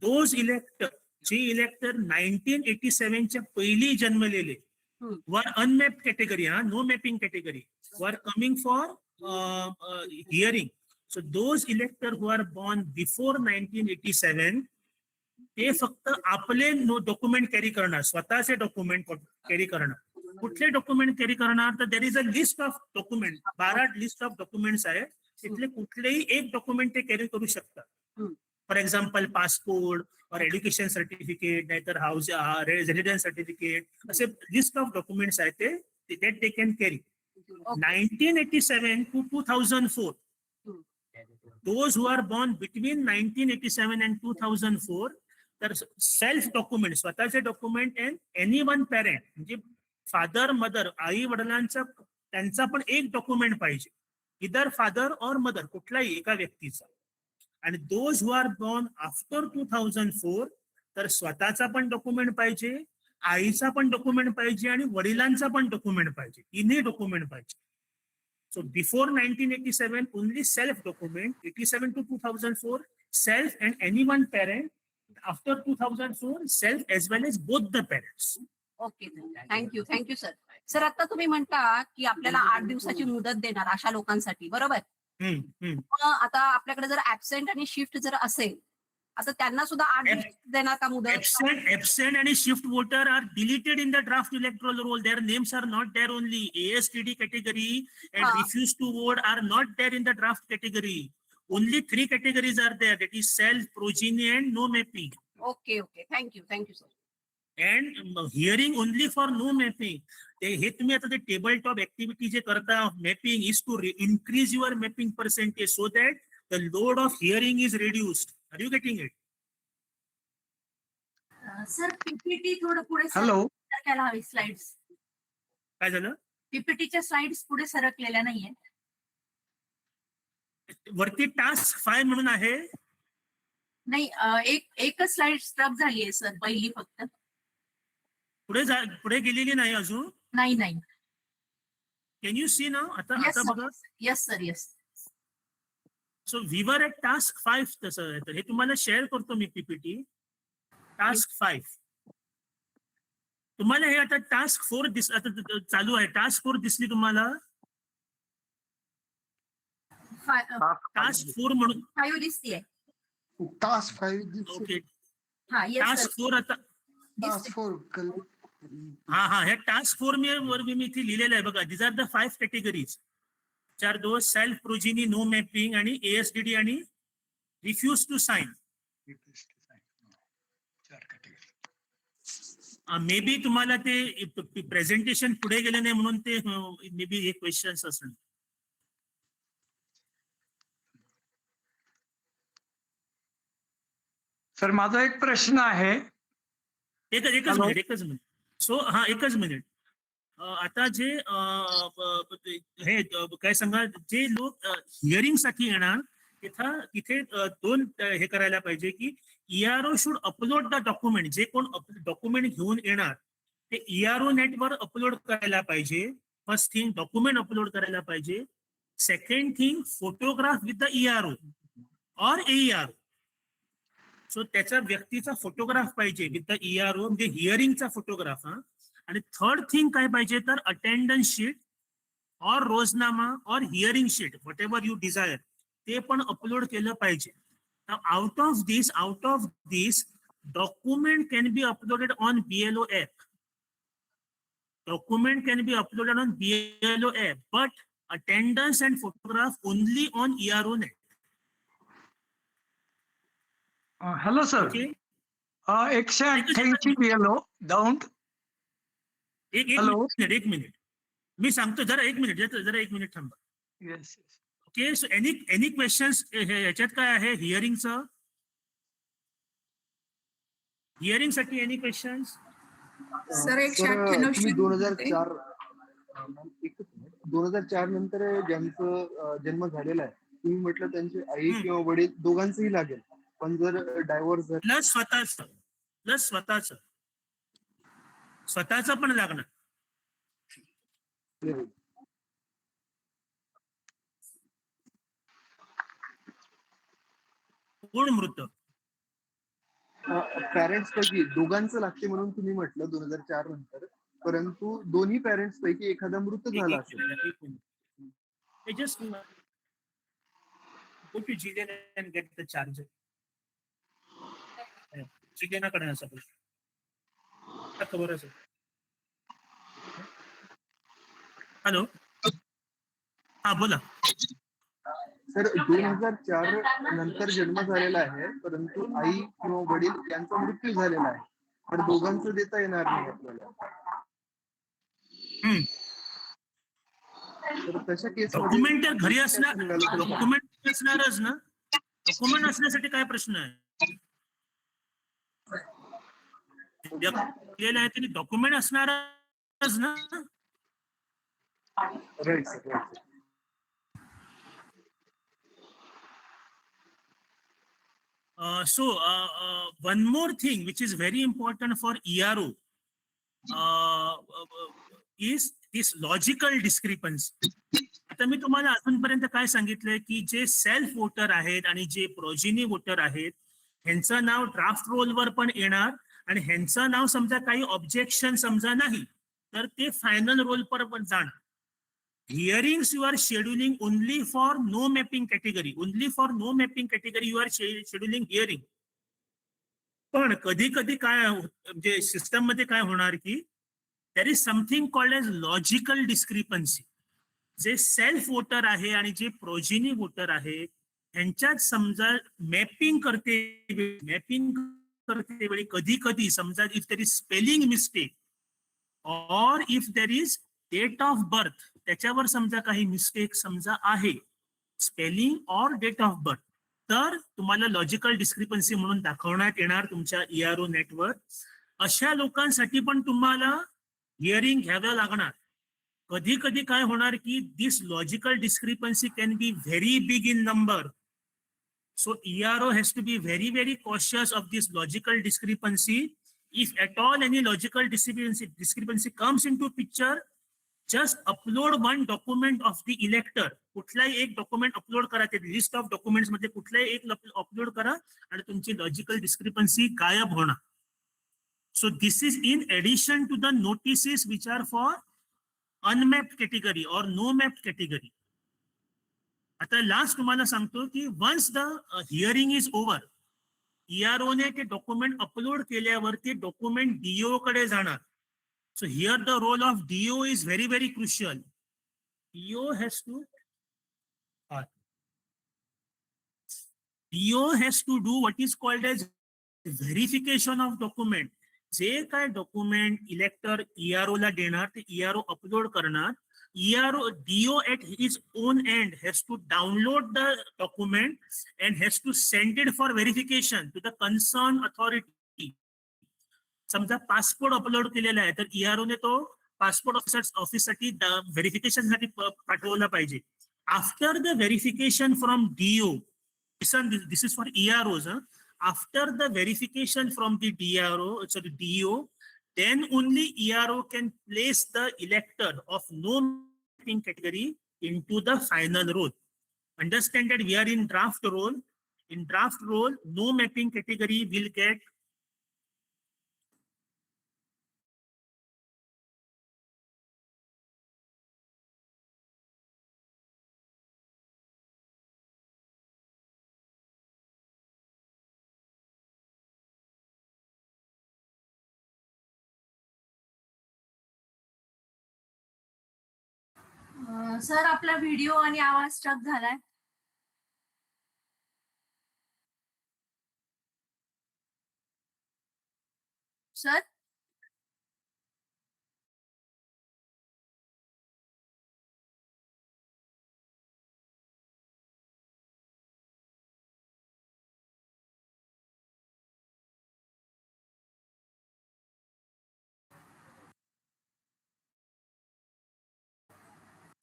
[SPEAKER 1] दोज इलेक्टर, जे इलेक्टर 1987 पहिली जन्मलेले वर unmap category, no mapping category, were coming for hearing. So those electors who are born before 1987, ते फक्त आपले डॉक्युमेंट कॅरी करणार, स्वतःचे डॉक्युमेंट कॅरी करणार. कुठले डॉक्युमेंट कॅरी करणार? तर देर is a list of document, 12 list of documents आहे. तिथले कुठलेही एक डॉक्युमेंट ते कॅरी करू शकतात. फॉर एक्झाम्पल पासपोर्ट और एज्युकेशन सर्टिफिकेट, नाहीतर हाऊस रेसिडेन्स सर्टिफिकेट, असे लिस्ट ऑफ डॉक्युमेंट्स आहेत ते that they can carry. 1987 to 2004, those who are born between 1987 and 2004, तर सेल्फ डॉक्युमेंट, स्वतःचे document and any one parent, म्हणजे फादर मदर, आई वडिलांचा त्यांचा पण एक डॉक्युमेंट पाहिजे, इदर फादर और मदर, कुठलाही एका व्यक्तीचा. आणि those who are born after 2004, तर स्वतःचा पण डॉक्युमेंट पाहिजे, आईचा पण डॉक्युमेंट पाहिजे आणि वडिलांचा पण डॉक्युमेंट पाहिजे, तिन्ही डॉक्युमेंट पाहिजे. So before 1987, only self document. 87 to 2004, self and any one parent. After 2004, self as well as both the parents.
[SPEAKER 11] Okay thank you sir. Sir आता तुम्ही म्हणता की आपल्याला 8 दिवसाची मुदत देणार अशा लोकांसाठी, बरोबर? मग आता आपल्याकडे जर ऍबसेंट आणि शिफ्ट जर असेल, आता त्यांना सुद्धा 8 दिवस देणार का मुदत?
[SPEAKER 1] Absent and shift voter are deleted in the draft electoral roll. Their names are not there only. ASTD category and refuse to vote are not there in the draft category. Only 3 categories are there. That is self, progeny and no mapping.
[SPEAKER 11] Okay thank you sir.
[SPEAKER 1] And hearing only for no mapping. हे तुम्ही आता ते table top activity जे करता, mapping is to increase your mapping percentage so that the load of hearing is reduced. Are you getting it?
[SPEAKER 11] Sir PPT थोडं पुढे
[SPEAKER 9] hello
[SPEAKER 11] सरकायला हवी. Slides
[SPEAKER 1] काय झालं?
[SPEAKER 11] पीपीटीच्या स्लाइड्स पुढे सरकलेल्या नाहीये.
[SPEAKER 1] वरती टास्क 5 म्हणून आहे.
[SPEAKER 11] नाही एकच स्लाइड स्ट्रक झाली आहे सर, पहिली फक्त.
[SPEAKER 1] पुढे गेलेली नाही अजून.
[SPEAKER 11] नाही
[SPEAKER 1] Can you see now? आता बघा.
[SPEAKER 11] Yes sir yes.
[SPEAKER 1] So we were at task 5 तसं आहे. तर हे तुम्हाला शेअर करतो मी पीपीटी. टास्क 5. तुम्हाला हे आता टास्क 4 आता चालू आहे. टास्क 4 दिसली तुम्हाला? टास्क 4 म्हणून
[SPEAKER 11] 5 दिसतीये.
[SPEAKER 3] Task 5
[SPEAKER 1] okay.
[SPEAKER 11] हा येस
[SPEAKER 1] टास्क 4 आता हा हे टास्क 4 मी इथे लिहिलेलं आहे बघा. This are the 5 categories. चार though self progeny, no mapping आणि ASDD आणि refuse to sign. Maybe तुम्हाला ते प्रेझेंटेशन पुढे गेले नाही म्हणून ते मे बी हे क्वेश्चन्स असणार.
[SPEAKER 14] सर माझा एक प्रश्न आहे.
[SPEAKER 1] एकच मिनिट. सो हा एकच मिनिट. आता जे हे काय सांगा, जे लोक हिअरिंग साठी येणार तिथे 2 हे करायला पाहिजे की ERO should upload the document. जे कोण डॉक्युमेंट घेऊन येणार ते ERO नेटवर अपलोड करायला पाहिजे. फर्स्ट थिंग डॉक्युमेंट अपलोड करायला पाहिजे. Second thing photograph with the ERO और AERO. सो त्याच्या व्यक्तीचा फोटोग्राफ पाहिजे विथ द ERO, म्हणजे हिअरिंगचा फोटोग्राफ. हा. आणि थर्ड थिंग काय पाहिजे तर अटेंडन्स शीट और रोजनामा और hearing sheet whatever you desire ते पण अपलोड केलं पाहिजे. Out of this document can be uploaded on BLO app. Document can be uploaded on BLO app but attendance and photograph only on ERO net.
[SPEAKER 14] Hello sir. 188 BLO down.
[SPEAKER 1] एक minute मी सांगतो. जरा एक minute थांबा.
[SPEAKER 14] Yes.
[SPEAKER 1] Okay. So any questions याच्यात काय आहे हिअरिंगचं? हिअरिंग साठी एनी क्वेश्चन्स?
[SPEAKER 11] सर 198
[SPEAKER 3] 2004 नंतर ज्यांचं जन्म झालेला आहे तुम्ही म्हटलं त्यांचे आई किंवा वडील दोघांचंही लागेल. पण जर डायव्हर्स
[SPEAKER 1] प्लस स्वतःच पण लागणार. कोण मृत?
[SPEAKER 3] पॅरेंट्स पैकी दोघांचं लागते म्हणून तुम्ही म्हटलं 2004 नंतर, परंतु दोन्ही पॅरेंट्स पैकी एखादा मृत झाला असेल.
[SPEAKER 1] Just go to Jillian and get the charger. Jillian कडे असं खबर असेल. हॅलो. हा बोला.
[SPEAKER 3] सर 2004 नंतर जन्म झालेला आहे परंतु आई किंवा वडील यांचा मृत्यू झालेला आहे. तर दोघांचं देता येणार नाही आपल्याला. तर तशा केस
[SPEAKER 1] डॉक्युमेंट घरी असणार. डॉक्युमेंट असणारच ना. डॉक्युमेंट असण्यासाठी काय प्रश्न आहे? त्यांनी डॉक्युमेंट असणारच ना.
[SPEAKER 3] Right sir.
[SPEAKER 1] So one more thing which is very important for ERO is this logical discrepancy. आता मी तुम्हाला अजूनपर्यंत काय सांगितलंय की जे सेल्फ वोटर आहेत आणि जे प्रोजिनी वोटर आहेत ह्यांचं नाव ड्राफ्ट रोलवर पण येणार आणि ह्यांचं नाव समजा काही ऑब्जेक्शन समजा नाही तर ते फायनल रोल पण जाणार. Hearings you are scheduling only for no mapping category. Only for no mapping category you are scheduling hearing. पण कधी कधी काय म्हणजे सिस्टम मध्ये काय होणार की there is something called as logical discrepancy. जे सेल्फ वोटर आहे आणि जे प्रोजिनी वोटर आहे ह्यांच्यात समजा मॅपिंग करते वेळी कधी कधी समजा if there is spelling mistake or if there is date of birth त्याच्यावर समजा काही मिस्टेक समजा आहे स्पेलिंग और डेट ऑफ बर्थ तर तुम्हाला लॉजिकल डिस्क्रिपन्सी म्हणून दाखवण्यात येणार तुमच्या ERO नेटवर. अशा लोकांसाठी पण तुम्हाला हिअरिंग घ्यावं लागणार. कधी कधी काय होणार की this logical discrepancy can be very big in number. So ERO has to be very cautious of this logical discrepancy. If at all any logical discrepancy comes into picture, just upload one document of the elector. कुठलाही एक document upload करा, ते list of documents मध्ये कुठलाही एक upload करा आणि तुमची लॉजिकल डिस्क्रिपन्सी गायब होणार. So this is in addition to the notices which are for unmapped category or no mapped category. आता लास्ट तुम्हाला सांगतो की once the hearing is over, ERO ने ते डॉक्युमेंट अपलोड केल्यावर ते डॉक्युमेंट DO कडे जाणार. So here the role of DO is very, very crucial. DO has to do what is called as verification of document. जे काय document इलेक्टर ERO ला देणार ते ERO अपलोड करणार. DO at his own end has to download the document and has to send it for verification to the concerned authority. समजा passport upload केलेला आहे तर ERO ने तो पासपोर्ट ऑफिस साठी व्हेरिफिकेशन साठी पाठवला पाहिजे. After the verification from DO, this is for EROs, after the verification from the DO, then only ERO can place the elector of no mapping category into the final role. Understand that we are in draft role. In draft role, no mapping category will get
[SPEAKER 4] sir आपला video आणि आवाज stuck झालाय. Sir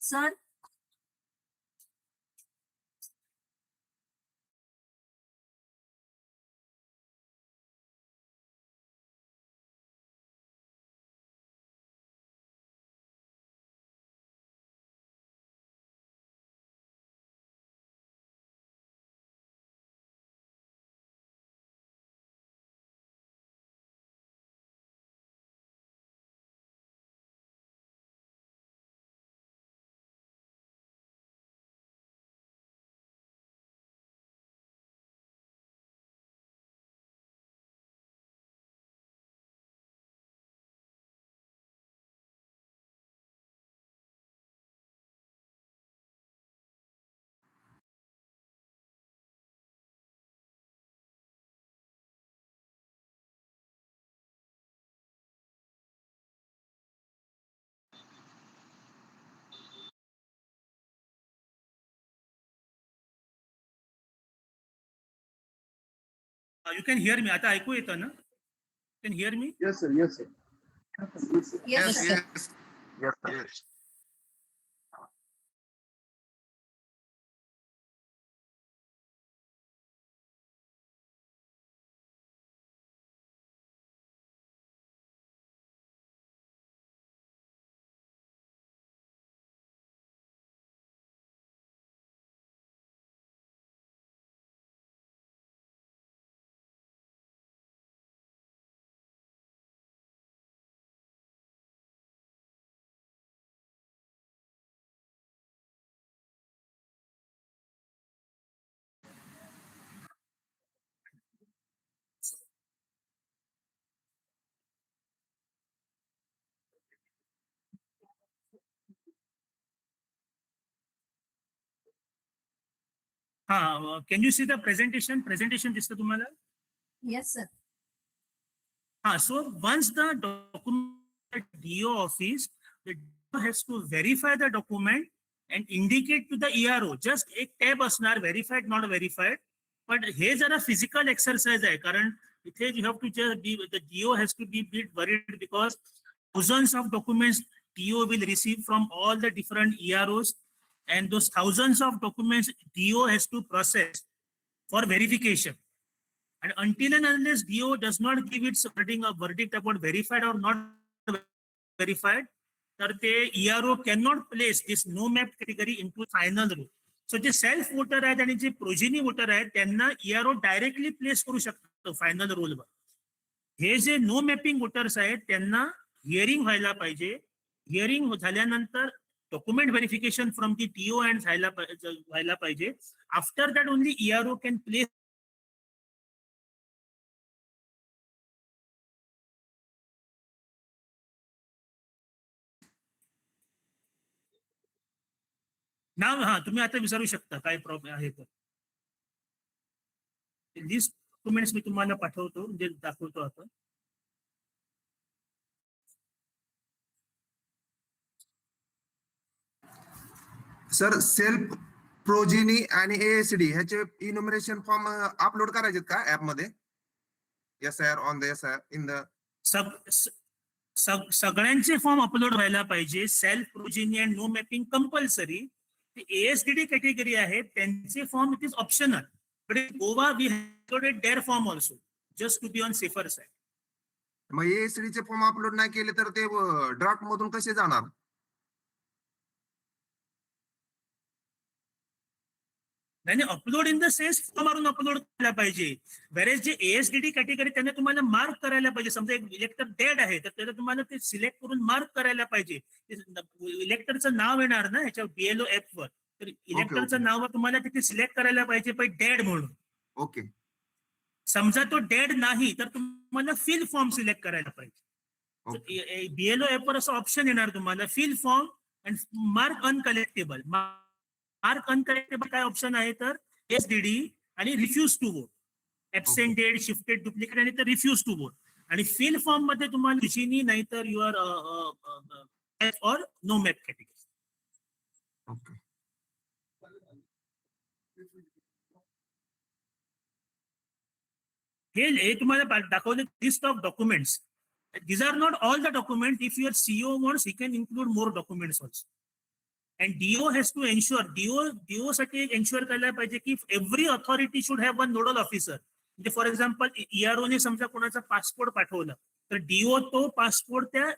[SPEAKER 4] sir
[SPEAKER 1] you can hear me. आता ऐकू येतं ना? You can hear me?
[SPEAKER 3] Yes, sir. Yes, sir.
[SPEAKER 11] Yes, sir.
[SPEAKER 7] Yes.
[SPEAKER 1] Can you see the presentation? Presentation दिसतं तुम्हाला?
[SPEAKER 11] Yes, sir.
[SPEAKER 1] So once the document DO office, the DO has to verify the document and indicate to the ERO. Just एक tab असणार, verified, not verified. But हे जरा physical exercise आहे, कारण इथे you have to just be, the DO has to be a bit worried because thousands of documents DO will receive from all the different EROs, and those thousands of documents DO has to process for verification. And until and unless DO does not give its verdict about verified or not verified, तर ते ERO can not place this no map category into final roll. So जे self voter आहेत आणि जे progeny voter आहेत त्यांना ERO directly place करू शकतो फायनल रोलवर. हे जे नो मॅपिंग वोटर्स आहेत त्यांना हिअरिंग व्हायला पाहिजे. हिअरिंग झाल्यानंतर document verification from the TO and व्हायला पाहिजे. After that only ERO can place. नाव तुम्ही आता विचारू शकता काय प्रॉब्लेम आहे तर. लिस्ट डॉक्युमेंट्स मी तुम्हाला पाठवतो म्हणजे दाखवतो आता.
[SPEAKER 12] सर सेल्फ प्रोजिनी आणि ASD ह्याचे इन्युमरेशन फॉर्म अपलोड करायचे का ऍप मध्ये? SIR on the SIR in the
[SPEAKER 1] सगळ्यांचे फॉर्म अपलोड व्हायला पाहिजे. Self progeny and no mapping compulsory. ASDD category आहे त्यांचे form it is optional. But in Goa we have there form also just to be on safer side.
[SPEAKER 12] मग ASD चे form upload नाही केले तर ते ड्राफ्ट मधून कसे जाणार?
[SPEAKER 1] नाही upload in the sense form मारून अपलोड करायला पाहिजे. वेरेज जे ASDD कॅटेगरी त्यांना तुम्हाला मार्क करायला पाहिजे. समजा एक इलेक्टर डेड आहे तर त्याला तुम्हाला ते सिलेक्ट करून मार्क करायला पाहिजे. इलेक्टरचं नाव येणार ना ह्याच्या BLO ऍप वर. तर इलेक्टरचं नाव तुम्हाला तिथे सिलेक्ट करायला पाहिजे डेड म्हणून.
[SPEAKER 12] ओके.
[SPEAKER 1] समजा तो डेड नाही तर तुम्हाला फिल फॉर्म सिलेक्ट करायला पाहिजे. BLO ऍप वर असं ऑप्शन येणार तुम्हाला fill form and mark uncollectable. Mark uncollectable काय ऑप्शन आहे तर ASDD आणि refuse to vote. Absented, shifted, duplicate आणि तर रिफ्यूज टू वोट. आणि फिल फॉर्म मध्ये तुम्हाला विषयी नाही तर युअर और नो मॅप कॅटेगरी.
[SPEAKER 12] ओके.
[SPEAKER 1] हे तुम्हाला दाखवले list of documents. These are not all the documents. If your CO wants, he can include more documents also. And DO has to ensure, DO साठी एन्श्युअर करायला पाहिजे की every authority should have one nodal officer. म्हणजे for example ERO ने समजा कोणाचा passport पाठवला तर DO तो पासपोर्ट त्या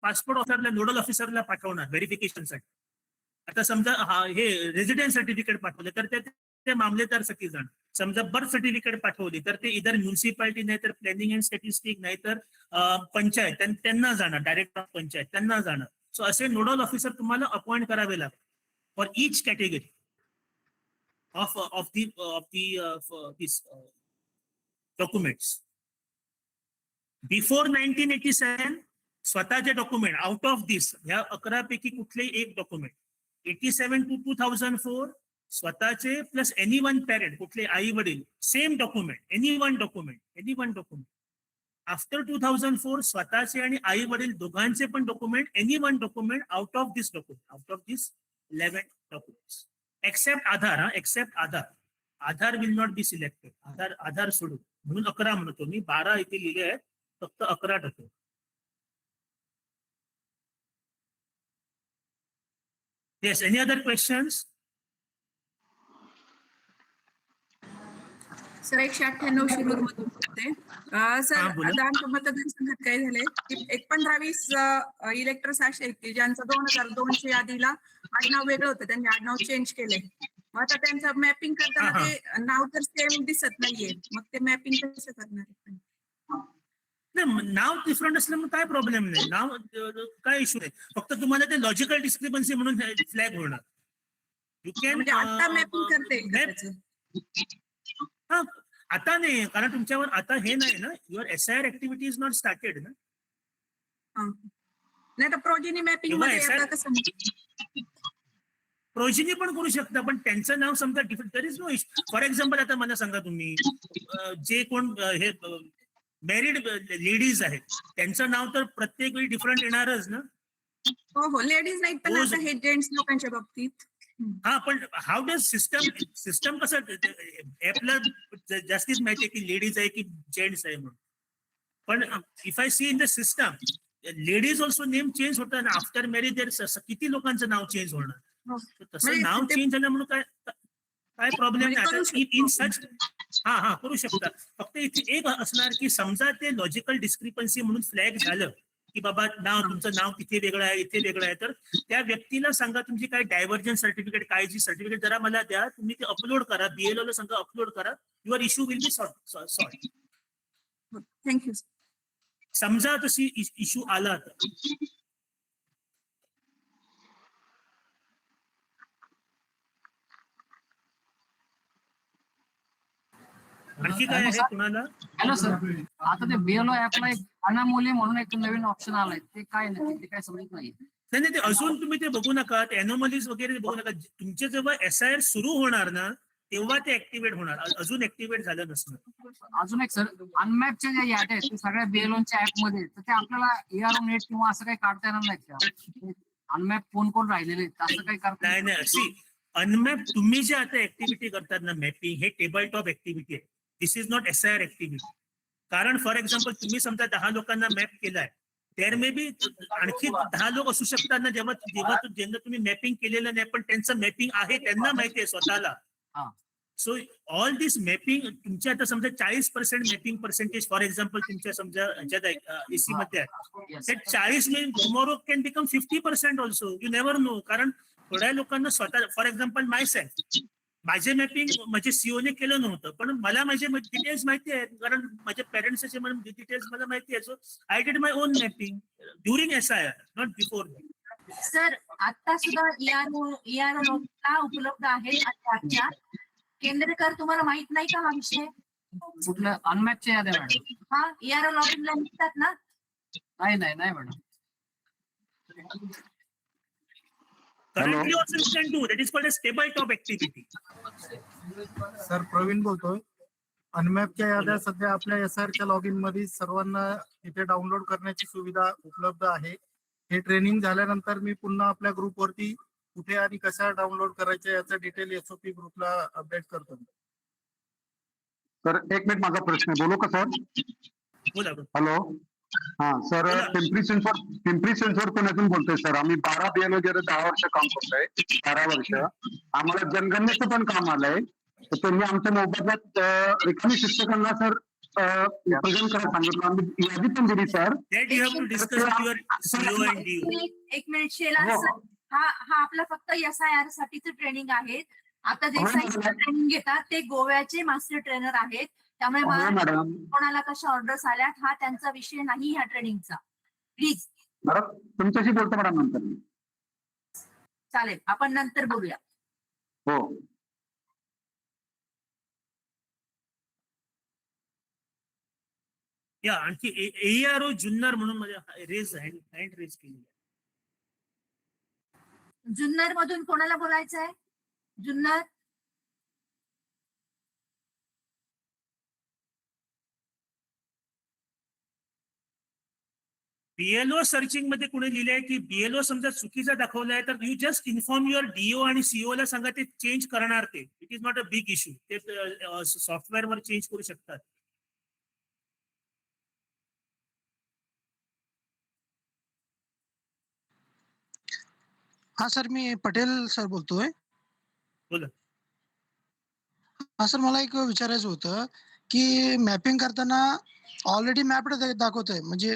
[SPEAKER 1] पासपोर्ट ऑफिसरला नोडल ऑफिसरला पाठवणार व्हेरिफिकेशनसाठी. आता समजा हे रेसिडेन्स सर्टिफिकेट पाठवलं तर ते मामलेदारसाठी जाणार. समजा बर्थ सर्टिफिकेट पाठवली तर ते इधर म्युन्सिपालिटी नाही तर प्लॅनिंग अँड स्टॅटिस्टिक नाही तर पंचायत त्यांना जाणार. डायरेक्टर ऑफ पंचायत त्यांना जाणार. सो असे नोडल ऑफिसर तुम्हाला अपॉइंट करावे लागतात for each category of this documents. Before 1987 स्वतःचे डॉक्युमेंट आउट ऑफ दिस ह्या 11 पैकी कुठलेही एक डॉक्युमेंट. 87 to 2004 स्वतःचे प्लस एनी वन पॅरेंट कुठले आई वडील same document any one document. After 2004 स्वतःचे आणि आई वडील दोघांचे पण document any one document out of this 11 documents except Aadhaar. Except Aadhaar will not be selected. Aadhaar सोडून म्हणून 11 म्हणतो मी. 12 इथे लिहिले आहेत फक्त 11 document. Yes any other questions?
[SPEAKER 15] Sir 198 Shirur मधून बोलते. सर दांड मतदारसंघात काय झालंय की 15-20 इलेक्टर्स असे की ज्यांचं 2002च्या यादीला आडनाव वेगळं होतं त्यांनी आडनाव चेंज केलंय. मग आता त्यांचं मॅपिंग करताना ते नाव तर सेम दिसत नाहीये. मग ते मॅपिंग कसं करणार?
[SPEAKER 1] नाव डिफरंट असल्यामुळे काय प्रॉब्लेम नाही. नाव काय इश्यू नाही. फक्त तुम्हाला ते लॉजिकल डिस्क्रिपन्सी म्हणून फ्लॅग होणार. यू कॅन
[SPEAKER 15] आता मॅपिंग करते.
[SPEAKER 1] आता नाही कारण तुमच्यावर आता हे नाही ना. Your SIR activity is not started ना.
[SPEAKER 15] नाही तर प्रोजेनी मॅपिंग
[SPEAKER 1] प्रोजेनी पण करू शकता पण त्यांचं नाव समजा different. There is no issue. For example आता मला सांगा तुम्ही जे कोण हे मॅरिड लेडीज आहेत त्यांचं नाव तर प्रत्येक वेळी डिफरंट येणारच ना.
[SPEAKER 15] हो लेडीज नाही पण आता हे जेंट्स लोकांच्या बाबतीत.
[SPEAKER 1] पण हाऊ डज सिस्टम कसं ऍपला जास्तीच माहिती आहे की लेडीज आहे की जेंट्स आहे म्हणून. पण if I see in the system ladies also name change होतात ना आफ्टर मॅरेज. किती लोकांचं नाव चेंज होणार. तसं नाव चेंज झालं म्हणून काय प्रॉब्लेम नाही. इन सच करू शकता. फक्त इथे एक असणार की समजा ते लॉजिकल डिस्क्रिपन्सी म्हणून फ्लॅग झालं की बाबा तुमचं नाव तिथे वेगळं आहे, इथे वेगळं आहे, तर त्या व्यक्तीला सांगा तुमची काय डायव्हर्जन सर्टिफिकेट काय जी सर्टिफिकेट जरा मला द्या, तुम्ही ते अपलोड करा, BLO ला सांगा अपलोड करा, your issue will be solve.
[SPEAKER 15] Thank you.
[SPEAKER 1] समजा तशी इश्यू आला तर. आणखी काय आहे कुणाला?
[SPEAKER 16] हॅलो सर, आता ते BLO ऍपला एक अनामोली म्हणून एक नवीन ऑप्शन आलाय, ते काय नक्की, ते काय समजत नाही.
[SPEAKER 1] नाही ते अजून तुम्ही ते बघू नका, ते अनोमलीज वगैरे बघू नका. तुमचे जेव्हा SIR सुरू होणार ना तेव्हा ते ऍक्टिव्हेट होणार, अजून ऍक्टिव्हेट झालं नसणार.
[SPEAKER 16] अजून एक सर, अनमॅपच्या ज्या याद्या आहेत ते सगळ्या BLOच्या ऍप मध्ये, तर ते आपल्याला ARO नेट किंवा असं काही काढता येणार नाहीत का? अनमॅप कोण राहिलेले आहेत असं काही करता
[SPEAKER 1] नाही अशी अनमॅप तुम्ही जे आता ऍक्टिव्हिटी करतात ना, मॅपिंग, हे टेबल टॉप ऍक्टिव्हिटी आहे. दिस इज नॉट SIR ऍक्टिव्हिटी. कारण फॉर एक्झाम्पल तुम्ही समजा 10 लोकांना मॅप केलाय, देअर मे बी आणखी 10 लोक असू शकतात ना ज्यांना तुम्ही मॅपिंग केलेलं नाही पण त्यांचं मॅपिंग आहे, त्यांना माहिती आहे स्वतःला. सो ऑल दिस मॅपिंग तुमच्या आता समजा 40% मॅपिंग पर्सेंटेज फॉर एक्झाम्पल तुमच्या समजा AC मध्ये आहे, ते 40 tomorrow can become 50% also. You never know. कारण थोड्या लोकांना स्वतः, फॉर एक्झाम्पल माय सेल्फ, माझे मॅपिंग माझे सीओने केलं नव्हतं, पण मला माझे डिटेल्स माहिती आहेत, कारण माझ्या पेरेंट्सचे डिटेल्स मला माहिती आहे. So I did my on mapping during SIR, not before.
[SPEAKER 11] Sir आता सुद्धा ERO उपलब्ध आहे आजच्या केंद्रकर, तुम्हाला माहित नाही का हा विषय?
[SPEAKER 16] कुठल्या अनमॅपच्या याद्या मॅडम?
[SPEAKER 11] हा, ERO लॉगिनला निघतात ना.
[SPEAKER 16] नाही madam.
[SPEAKER 1] Currently also you can do. That is called as tabletop activity.
[SPEAKER 3] Sir Praveen बोलतोय. अनमॅपच्या याद्या सध्या आपल्या SIRच्या लॉगिन मध्ये सर्वांना तिथे डाउनलोड करण्याची सुविधा उपलब्ध आहे. हे ट्रेनिंग झाल्यानंतर मी पुन्हा आपल्या ग्रुपवरती कुठे आणि कशा डाउनलोड करायचे याचं डिटेल SOP ग्रुपला अपडेट करतो.
[SPEAKER 17] सर एक मिनिट, माझा प्रश्न बोलू का सर?
[SPEAKER 1] बोला.
[SPEAKER 17] हॅलो, हा सर, पिंपरी चिंचवड पुण्यातून बोलतोय सर. आम्ही 12 BLO गेले 10 वर्ष काम करतोय, 12 वर्ष. आम्हाला जनगणनेचं पण काम आलंय, तर त्यांनी आमच्या मोबदल्यात रिकामी शिक्षकांना सर प्रेझेंट करायला सांगितलं, आम्ही यादी पण दिली सर.
[SPEAKER 11] एक मिनिट शेला सर, हा आपला फक्त SIR साठीच ट्रेनिंग आहे. आता देसाई ट्रेनिंग घेतात ते गोव्याचे मास्टर ट्रेनर आहेत, त्यामुळे कोणाला कशा ऑर्डर्स आल्यात हा त्यांचा विषय नाही ह्या ट्रेनिंगचा. प्लीज
[SPEAKER 17] तुमच्याशी बोलतो मॅडम नंतर.
[SPEAKER 11] चालेल, आपण नंतर बोलूया.
[SPEAKER 17] हो.
[SPEAKER 1] आणखी ARO जुन्नर म्हणून माझ्या हँड रेज केली.
[SPEAKER 11] जुन्नर मधून कोणाला बोलायचं आहे? जुन्नर
[SPEAKER 1] BLO सर्चिंग मध्ये कुणी लिहिलंय की BLO समजा चुकीचा दाखवलाय तर you just inform your DO आणि CO ला सांगा, ते चेंज करणार. ते it is not a big issue. ते सॉफ्टवेअर वर चेंज करू शकतात.
[SPEAKER 3] हा सर, मी पटेल सर बोलतोय.
[SPEAKER 1] बोला.
[SPEAKER 3] हा सर, मला एक विचारायचं होतं की मॅपिंग करताना ऑलरेडी मॅप्ड दाखवतोय, म्हणजे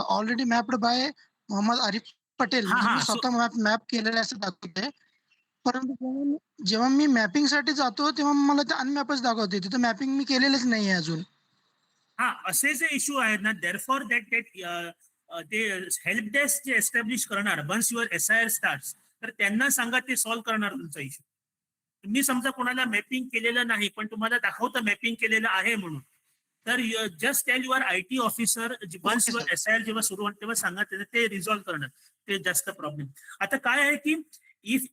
[SPEAKER 3] already mapped by Mohammed Arif Patel, मी स्वतः मॅप केलेलं असं दाखवतंय. परंतु जेव्हा मी मॅपिंग साठी जातो तेव्हा मला ते अनमॅपच दाखवते, तिथं मॅपिंग मी केलेलंच नाहीये अजून.
[SPEAKER 1] असे जे इश्यू आहेत ना, देअरफॉर दॅट ते हेल्प डेस्क जे एस्टॅब्लिश करणार वन्स युअर SIR स्टार्ट्स, तर त्यांना सांगा, ते सॉल्व्ह करणार तुमचा इश्यू. तुम्ही समजा कोणाला मॅपिंग केलेलं नाही पण तुम्हाला दाखवतं मॅपिंग केलेलं आहे म्हणून, तर just tell your IT officer once your SIR जेव्हा सुरू होईल तेव्हा सांगा, ते रिझॉल्व्ह करणार. ते जास्त प्रॉब्लेम. आता काय आहे की इफ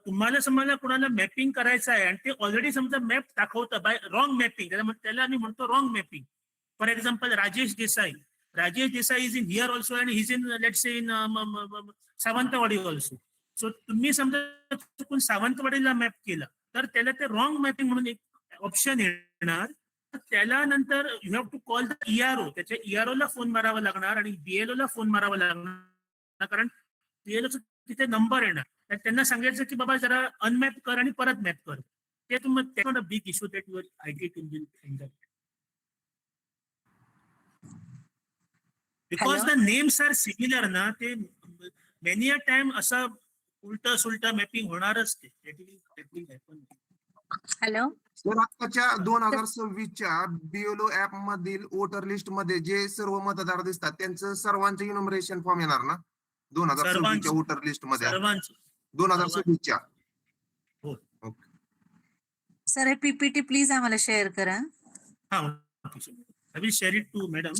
[SPEAKER 1] तुम्हाला समजा कोणाला मॅपिंग करायचं आहे आणि ते ऑलरेडी समजा मॅप दाखवतं बाय रॉंग मॅपिंग, त्याला आम्ही म्हणतो wrong mapping. For example Rajesh Desai is in here also and is in let's say in Sawantwadi also. So तुम्ही समजा चुकून सावंतवाडीला मॅप केला तर त्याला ते रॉंग मॅपिंग म्हणून एक ऑप्शन येणार. त्याला नंतर you have to call the ERO. त्याच्या ERO ला फोन मारावा लागणार आणि BLO ला फोन मारावा लागणार, कारण BLO तिथे नंबर येणार. त्यांना सांगायचं की बाबा जरा अनमॅप कर आणि परत मॅप कर. ते तुम्हाला big issue that your IT team will handle. Because the names are similar ना, ते मेनी अ टाइम असं उलट सुलट मॅपिंग होणारच ते.
[SPEAKER 4] हॅलो.
[SPEAKER 12] सर आताच्या 2026च्या बीएलओ ऍप मधील वोटर लिस्ट मध्ये जे सर्व मतदार दिसतात त्यांचं सर्वांचे इन्युमरेशन फॉर्म येणार ना 2026च्या वोटर लिस्ट मध्ये
[SPEAKER 1] सर्वांचं
[SPEAKER 12] 2026च्या.
[SPEAKER 4] सर हे पीपीटी प्लीज आम्हाला शेअर करा.
[SPEAKER 1] हा, I will share it to madam.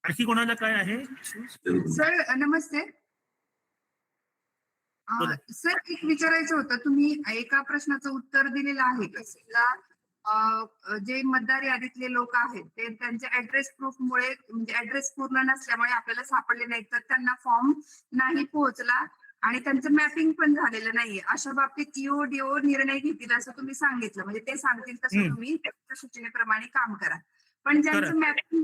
[SPEAKER 1] आणखी कोणाला काय आहे?
[SPEAKER 15] सर नमस्ते. सर एक विचारायचं होतं, तुम्ही एका प्रश्नाचं उत्तर दिलेलं आहे की जे मतदार यादीतले लोक आहेत ते त्यांच्या ऍड्रेस प्रूफ मुळे म्हणजे ऍड्रेस पूर्ण नसल्यामुळे आपल्याला सापडले नाहीत, तर त्यांना फॉर्म नाही पोहोचला आणि त्यांचं मॅपिंग पण झालेलं नाहीये, अशा बाबतीत ईओडीओ निर्णय घेतील असं तुम्ही सांगितलं. म्हणजे ते सांगतील तसं तुम्ही त्यांच्या सूचनेप्रमाणे काम करा. पण ज्यांचं मॅपिंग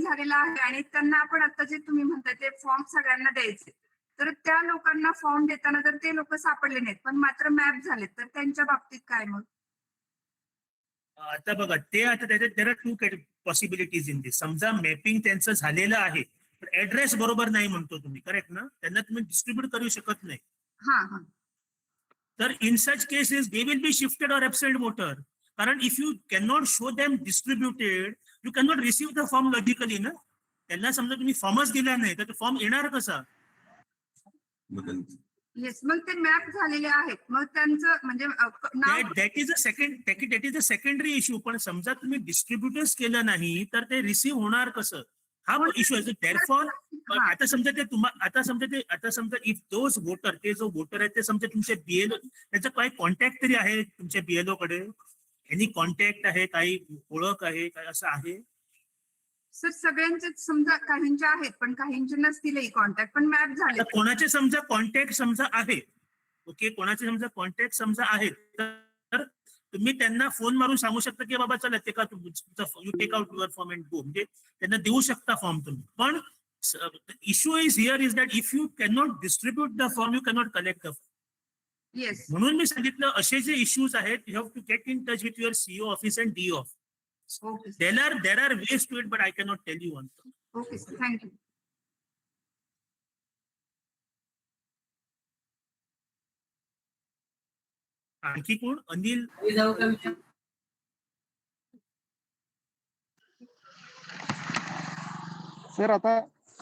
[SPEAKER 15] झालेलं आहे आणि त्यांना आपण आता जे तुम्ही म्हणताय ते फॉर्म सगळ्यांना द्यायचे, तर त्या लोकांना फॉर्म देताना जर ते लोक सापडले नाहीत पण मात्र मॅप झालेत, तर त्यांच्या बाबतीत काय मग?
[SPEAKER 1] आता बघा, ते आता त्याच्यात there are to possibilities in this. समजा मॅपिंग त्यांचं झालेलं आहे पण ऍड्रेस बरोबर नाही म्हणतो तुम्ही, करेक्ट ना, त्यांना तुम्ही डिस्ट्रीब्यूट करू शकत नाही. तर in such cases they will be shifted or absent voter. कारण if you can not show them distributed you can not receive the form logically ना. त्यांना समजा तुम्ही फॉर्मच दिला नाही तर फॉर्म येणार कसा?
[SPEAKER 15] येस, मग ते मॅप झालेले आहेत, मग त्यांचं म्हणजे
[SPEAKER 1] that is a secondary issue. पण समजा तुम्ही डिस्ट्रीब्युटर्स केलं नाही तर ते रिसीव्ह होणार कसं, हा इश्यू आहे. देअरफॉर आता समजा इफ दोज वोटर, ते जो वोटर आहे ते समजा तुमच्या बीएलओ, त्याचा काही कॉन्टॅक्ट तरी आहे तुमच्या बीएलओ कडे, एनी कॉन्टॅक्ट आहे, काही ओळख आहे, काय असं आहे?
[SPEAKER 15] सर सगळ्यांचे समजा काहींचे आहेत पण काहींचे नसतीलही कॉन्टॅक्ट, पण मॅप झाले.
[SPEAKER 1] कोणाचे समजा कॉन्टॅक्ट समजा आहे, ओके, कोणाचे समजा कॉन्टॅक्ट समजा आहेत, तर तुम्ही त्यांना फोन मारून सांगू शकता की बाबा चला ते का you take out your form and go, म्हणजे त्यांना देऊ शकता फॉर्म तुम्ही. पण issue is here is that if you can not distribute the form you can not collect the form.
[SPEAKER 15] Yes,
[SPEAKER 1] म्हणून मी सांगितलं असे जे इश्यूज आहेत you have to get in touch with your CO office and D office. There are ways to it, but I cannot tell you one.
[SPEAKER 15] Okay, sir. Thank you.
[SPEAKER 1] आणखी कोण? Anil.
[SPEAKER 3] Sir आता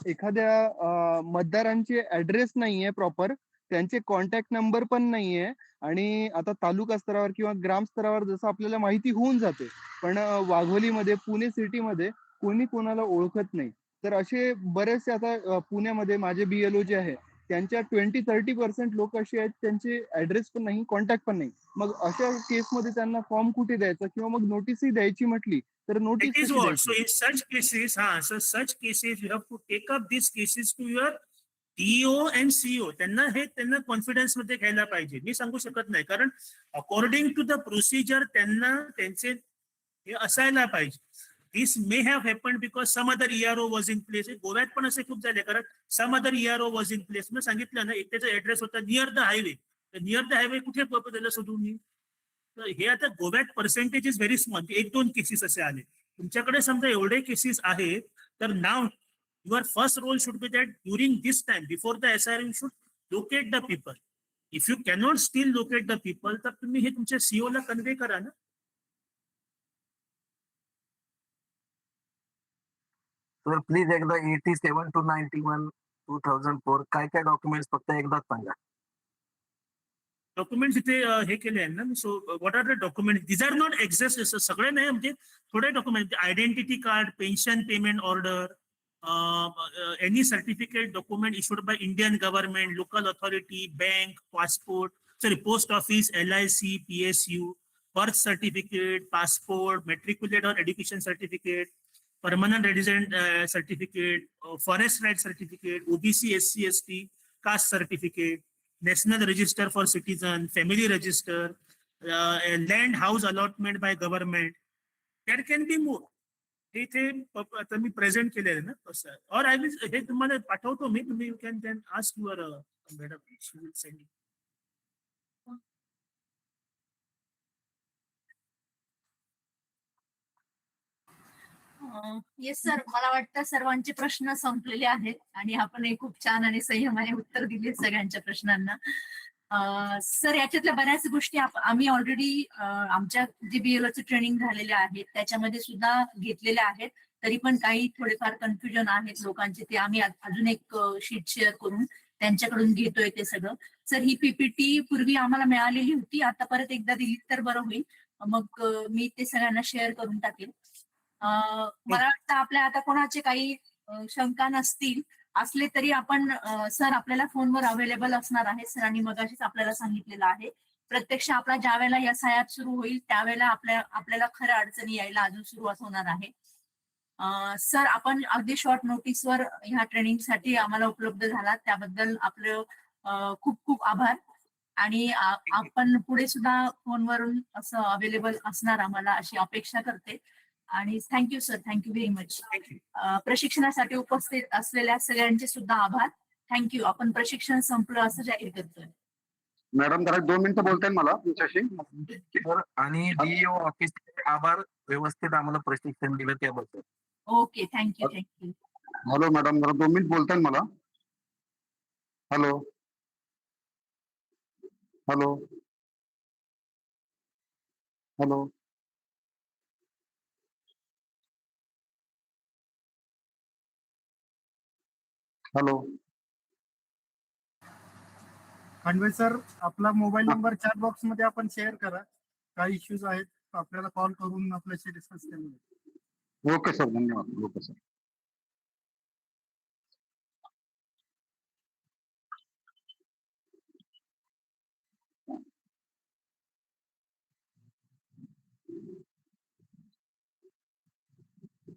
[SPEAKER 3] एखाद्या मतदारांचे ऍड्रेस नाहीये proper, त्यांचे contact number पण नाहीये आणि आता तालुका स्तरावर किंवा ग्राम स्तरावर जसं आपल्याला माहिती होऊन जाते, पण वाघोलीमध्ये पुणे सिटीमध्ये कोणी कोणाला ओळखत नाही. तर असे बरेचसे आता पुण्यामध्ये माझे बीएलओ जे आहे त्यांच्या 20-30% लोक असे आहेत त्यांचे ऍड्रेस पण नाही, कॉन्टॅक्ट पण नाही. मग अशा केसमध्ये त्यांना फॉर्म कुठे द्यायचा किंवा मग नोटीसही द्यायची म्हटली तर notice
[SPEAKER 1] It is what? So in such cases, you have to take up these cases to your DO and CO. त्यांना कॉन्फिडन्स मध्ये घ्यायला पाहिजे. मी सांगू शकत नाही, कारण अकॉर्डिंग टू द प्रोसिजर त्यांना त्यांचे हे असायला पाहिजे. This may have happened because some other ERO was in place. गोव्यात पण असे खूप झाले, कारण some other ERO was in place. मी सांगितलं ना, एक त्याचा ऍड्रेस होता near the highway. Near the highway कुठे त्याला शोधून मी? तर हे आता गोव्यात percentage is very small. 1-2 cases असे आले. तुमच्याकडे समजा एवढे केसेस आहेत, तर now your first role should be that during this time before the SIR you should locate the people. If you cannot steel locate the people, तर तुम्ही हे तुमच्या CO ला कन्वे करा ना.
[SPEAKER 13] सर प्लीज एकदा 87 to 91 2004 काय काय डॉक्युमेंट्स फक्त एकदाच सांगा.
[SPEAKER 1] डॉक्युमेंट्स इथे हे केले आहे ना. So what are the document? These are not exact सगळे नाही, म्हणजे थोडे document, identity card, pension payment order, any certificate document issued by Indian government, local authority, bank, post office, LIC, PSU, birth certificate, passport, matriculate और education certificate, permanent resident certificate, forest right certificate, OBC, SC, ST, caste certificate, National Register for Citizen, Family Register, Land House Allotment by Government. There can be more. हे आता मी present केलेलं ना तसं. और I will हे तुम्हाला पाठवतो मी, तुम्ही you can then ask your madam, she will send.
[SPEAKER 4] Yes sir, मला वाटतं सर्वांचे प्रश्न संपलेले आहेत आणि आपण हे खूप छान आणि संयमाने उत्तर दिले सगळ्यांच्या प्रश्नांना. सर, याच्यातल्या बऱ्याच गोष्टी आम्ही ऑलरेडी आमच्या जे बीएलओचे ट्रेनिंग झालेले आहेत त्याच्यामध्ये सुद्धा घेतलेल्या आहेत. तरी पण काही थोडेफार कन्फ्युजन आहेत लोकांचे, ते आम्ही अजून एक शीट शेअर करून त्यांच्याकडून घेतोय ते सगळं. सर, ही पीपीटी पूर्वी आम्हाला मिळालेली होती, आता परत एकदा दिली तर बरं होईल. मग मी ते सगळ्यांना शेअर करून टाकेल. मला वाटतं आपल्या आता कोणाचे काही शंका नसतील, असले तरी आपण सर आपल्याला फोनवर अवेलेबल असणार आहे. सरांनी मगाशीच आपल्याला सांगितलेलं आहे. प्रत्यक्ष आपला ज्या वेळेला SIR सुरू होईल त्यावेळेला आपल्याला खऱ्या अडचणी यायला अजून सुरुवात होणार आहे. सर, आपण अगदी शॉर्ट नोटीसवर ह्या ट्रेनिंगसाठी आम्हाला उपलब्ध झालात त्याबद्दल आपलं खूप खूप आभार. आणि आपण पुढे सुद्धा फोनवरून असं अवेलेबल असणार आम्हाला अशी अपेक्षा करते. आणि thank you sir, thank you very much. प्रशिक्षणासाठी उपस्थित असलेल्या सगळ्यांचे सुद्धा आभार. थँक्यू. आपण प्रशिक्षण संपलं असं जाहीर करतोय.
[SPEAKER 17] मॅडम जरा 2 मिनिटं बोलताय मला तुमच्याशी.
[SPEAKER 13] आणि डीईओ ऑफिस आभार, व्यवस्थित आम्हाला प्रशिक्षण दिलं त्याबद्दल.
[SPEAKER 4] Okay, thank you thank you.
[SPEAKER 17] Hello madam, जरा 2 मिनिट बोलताय मला. Hello hello hello hello.
[SPEAKER 3] Khandve sir, आपला मोबाईल नंबर चॅट बॉक्स मध्ये आपण शेअर करा. काही इश्यूज आहेत आपल्याला कॉल करून आपल्याशी डिस्कस केले.
[SPEAKER 17] ओके सर, धन्यवाद. Okay sir.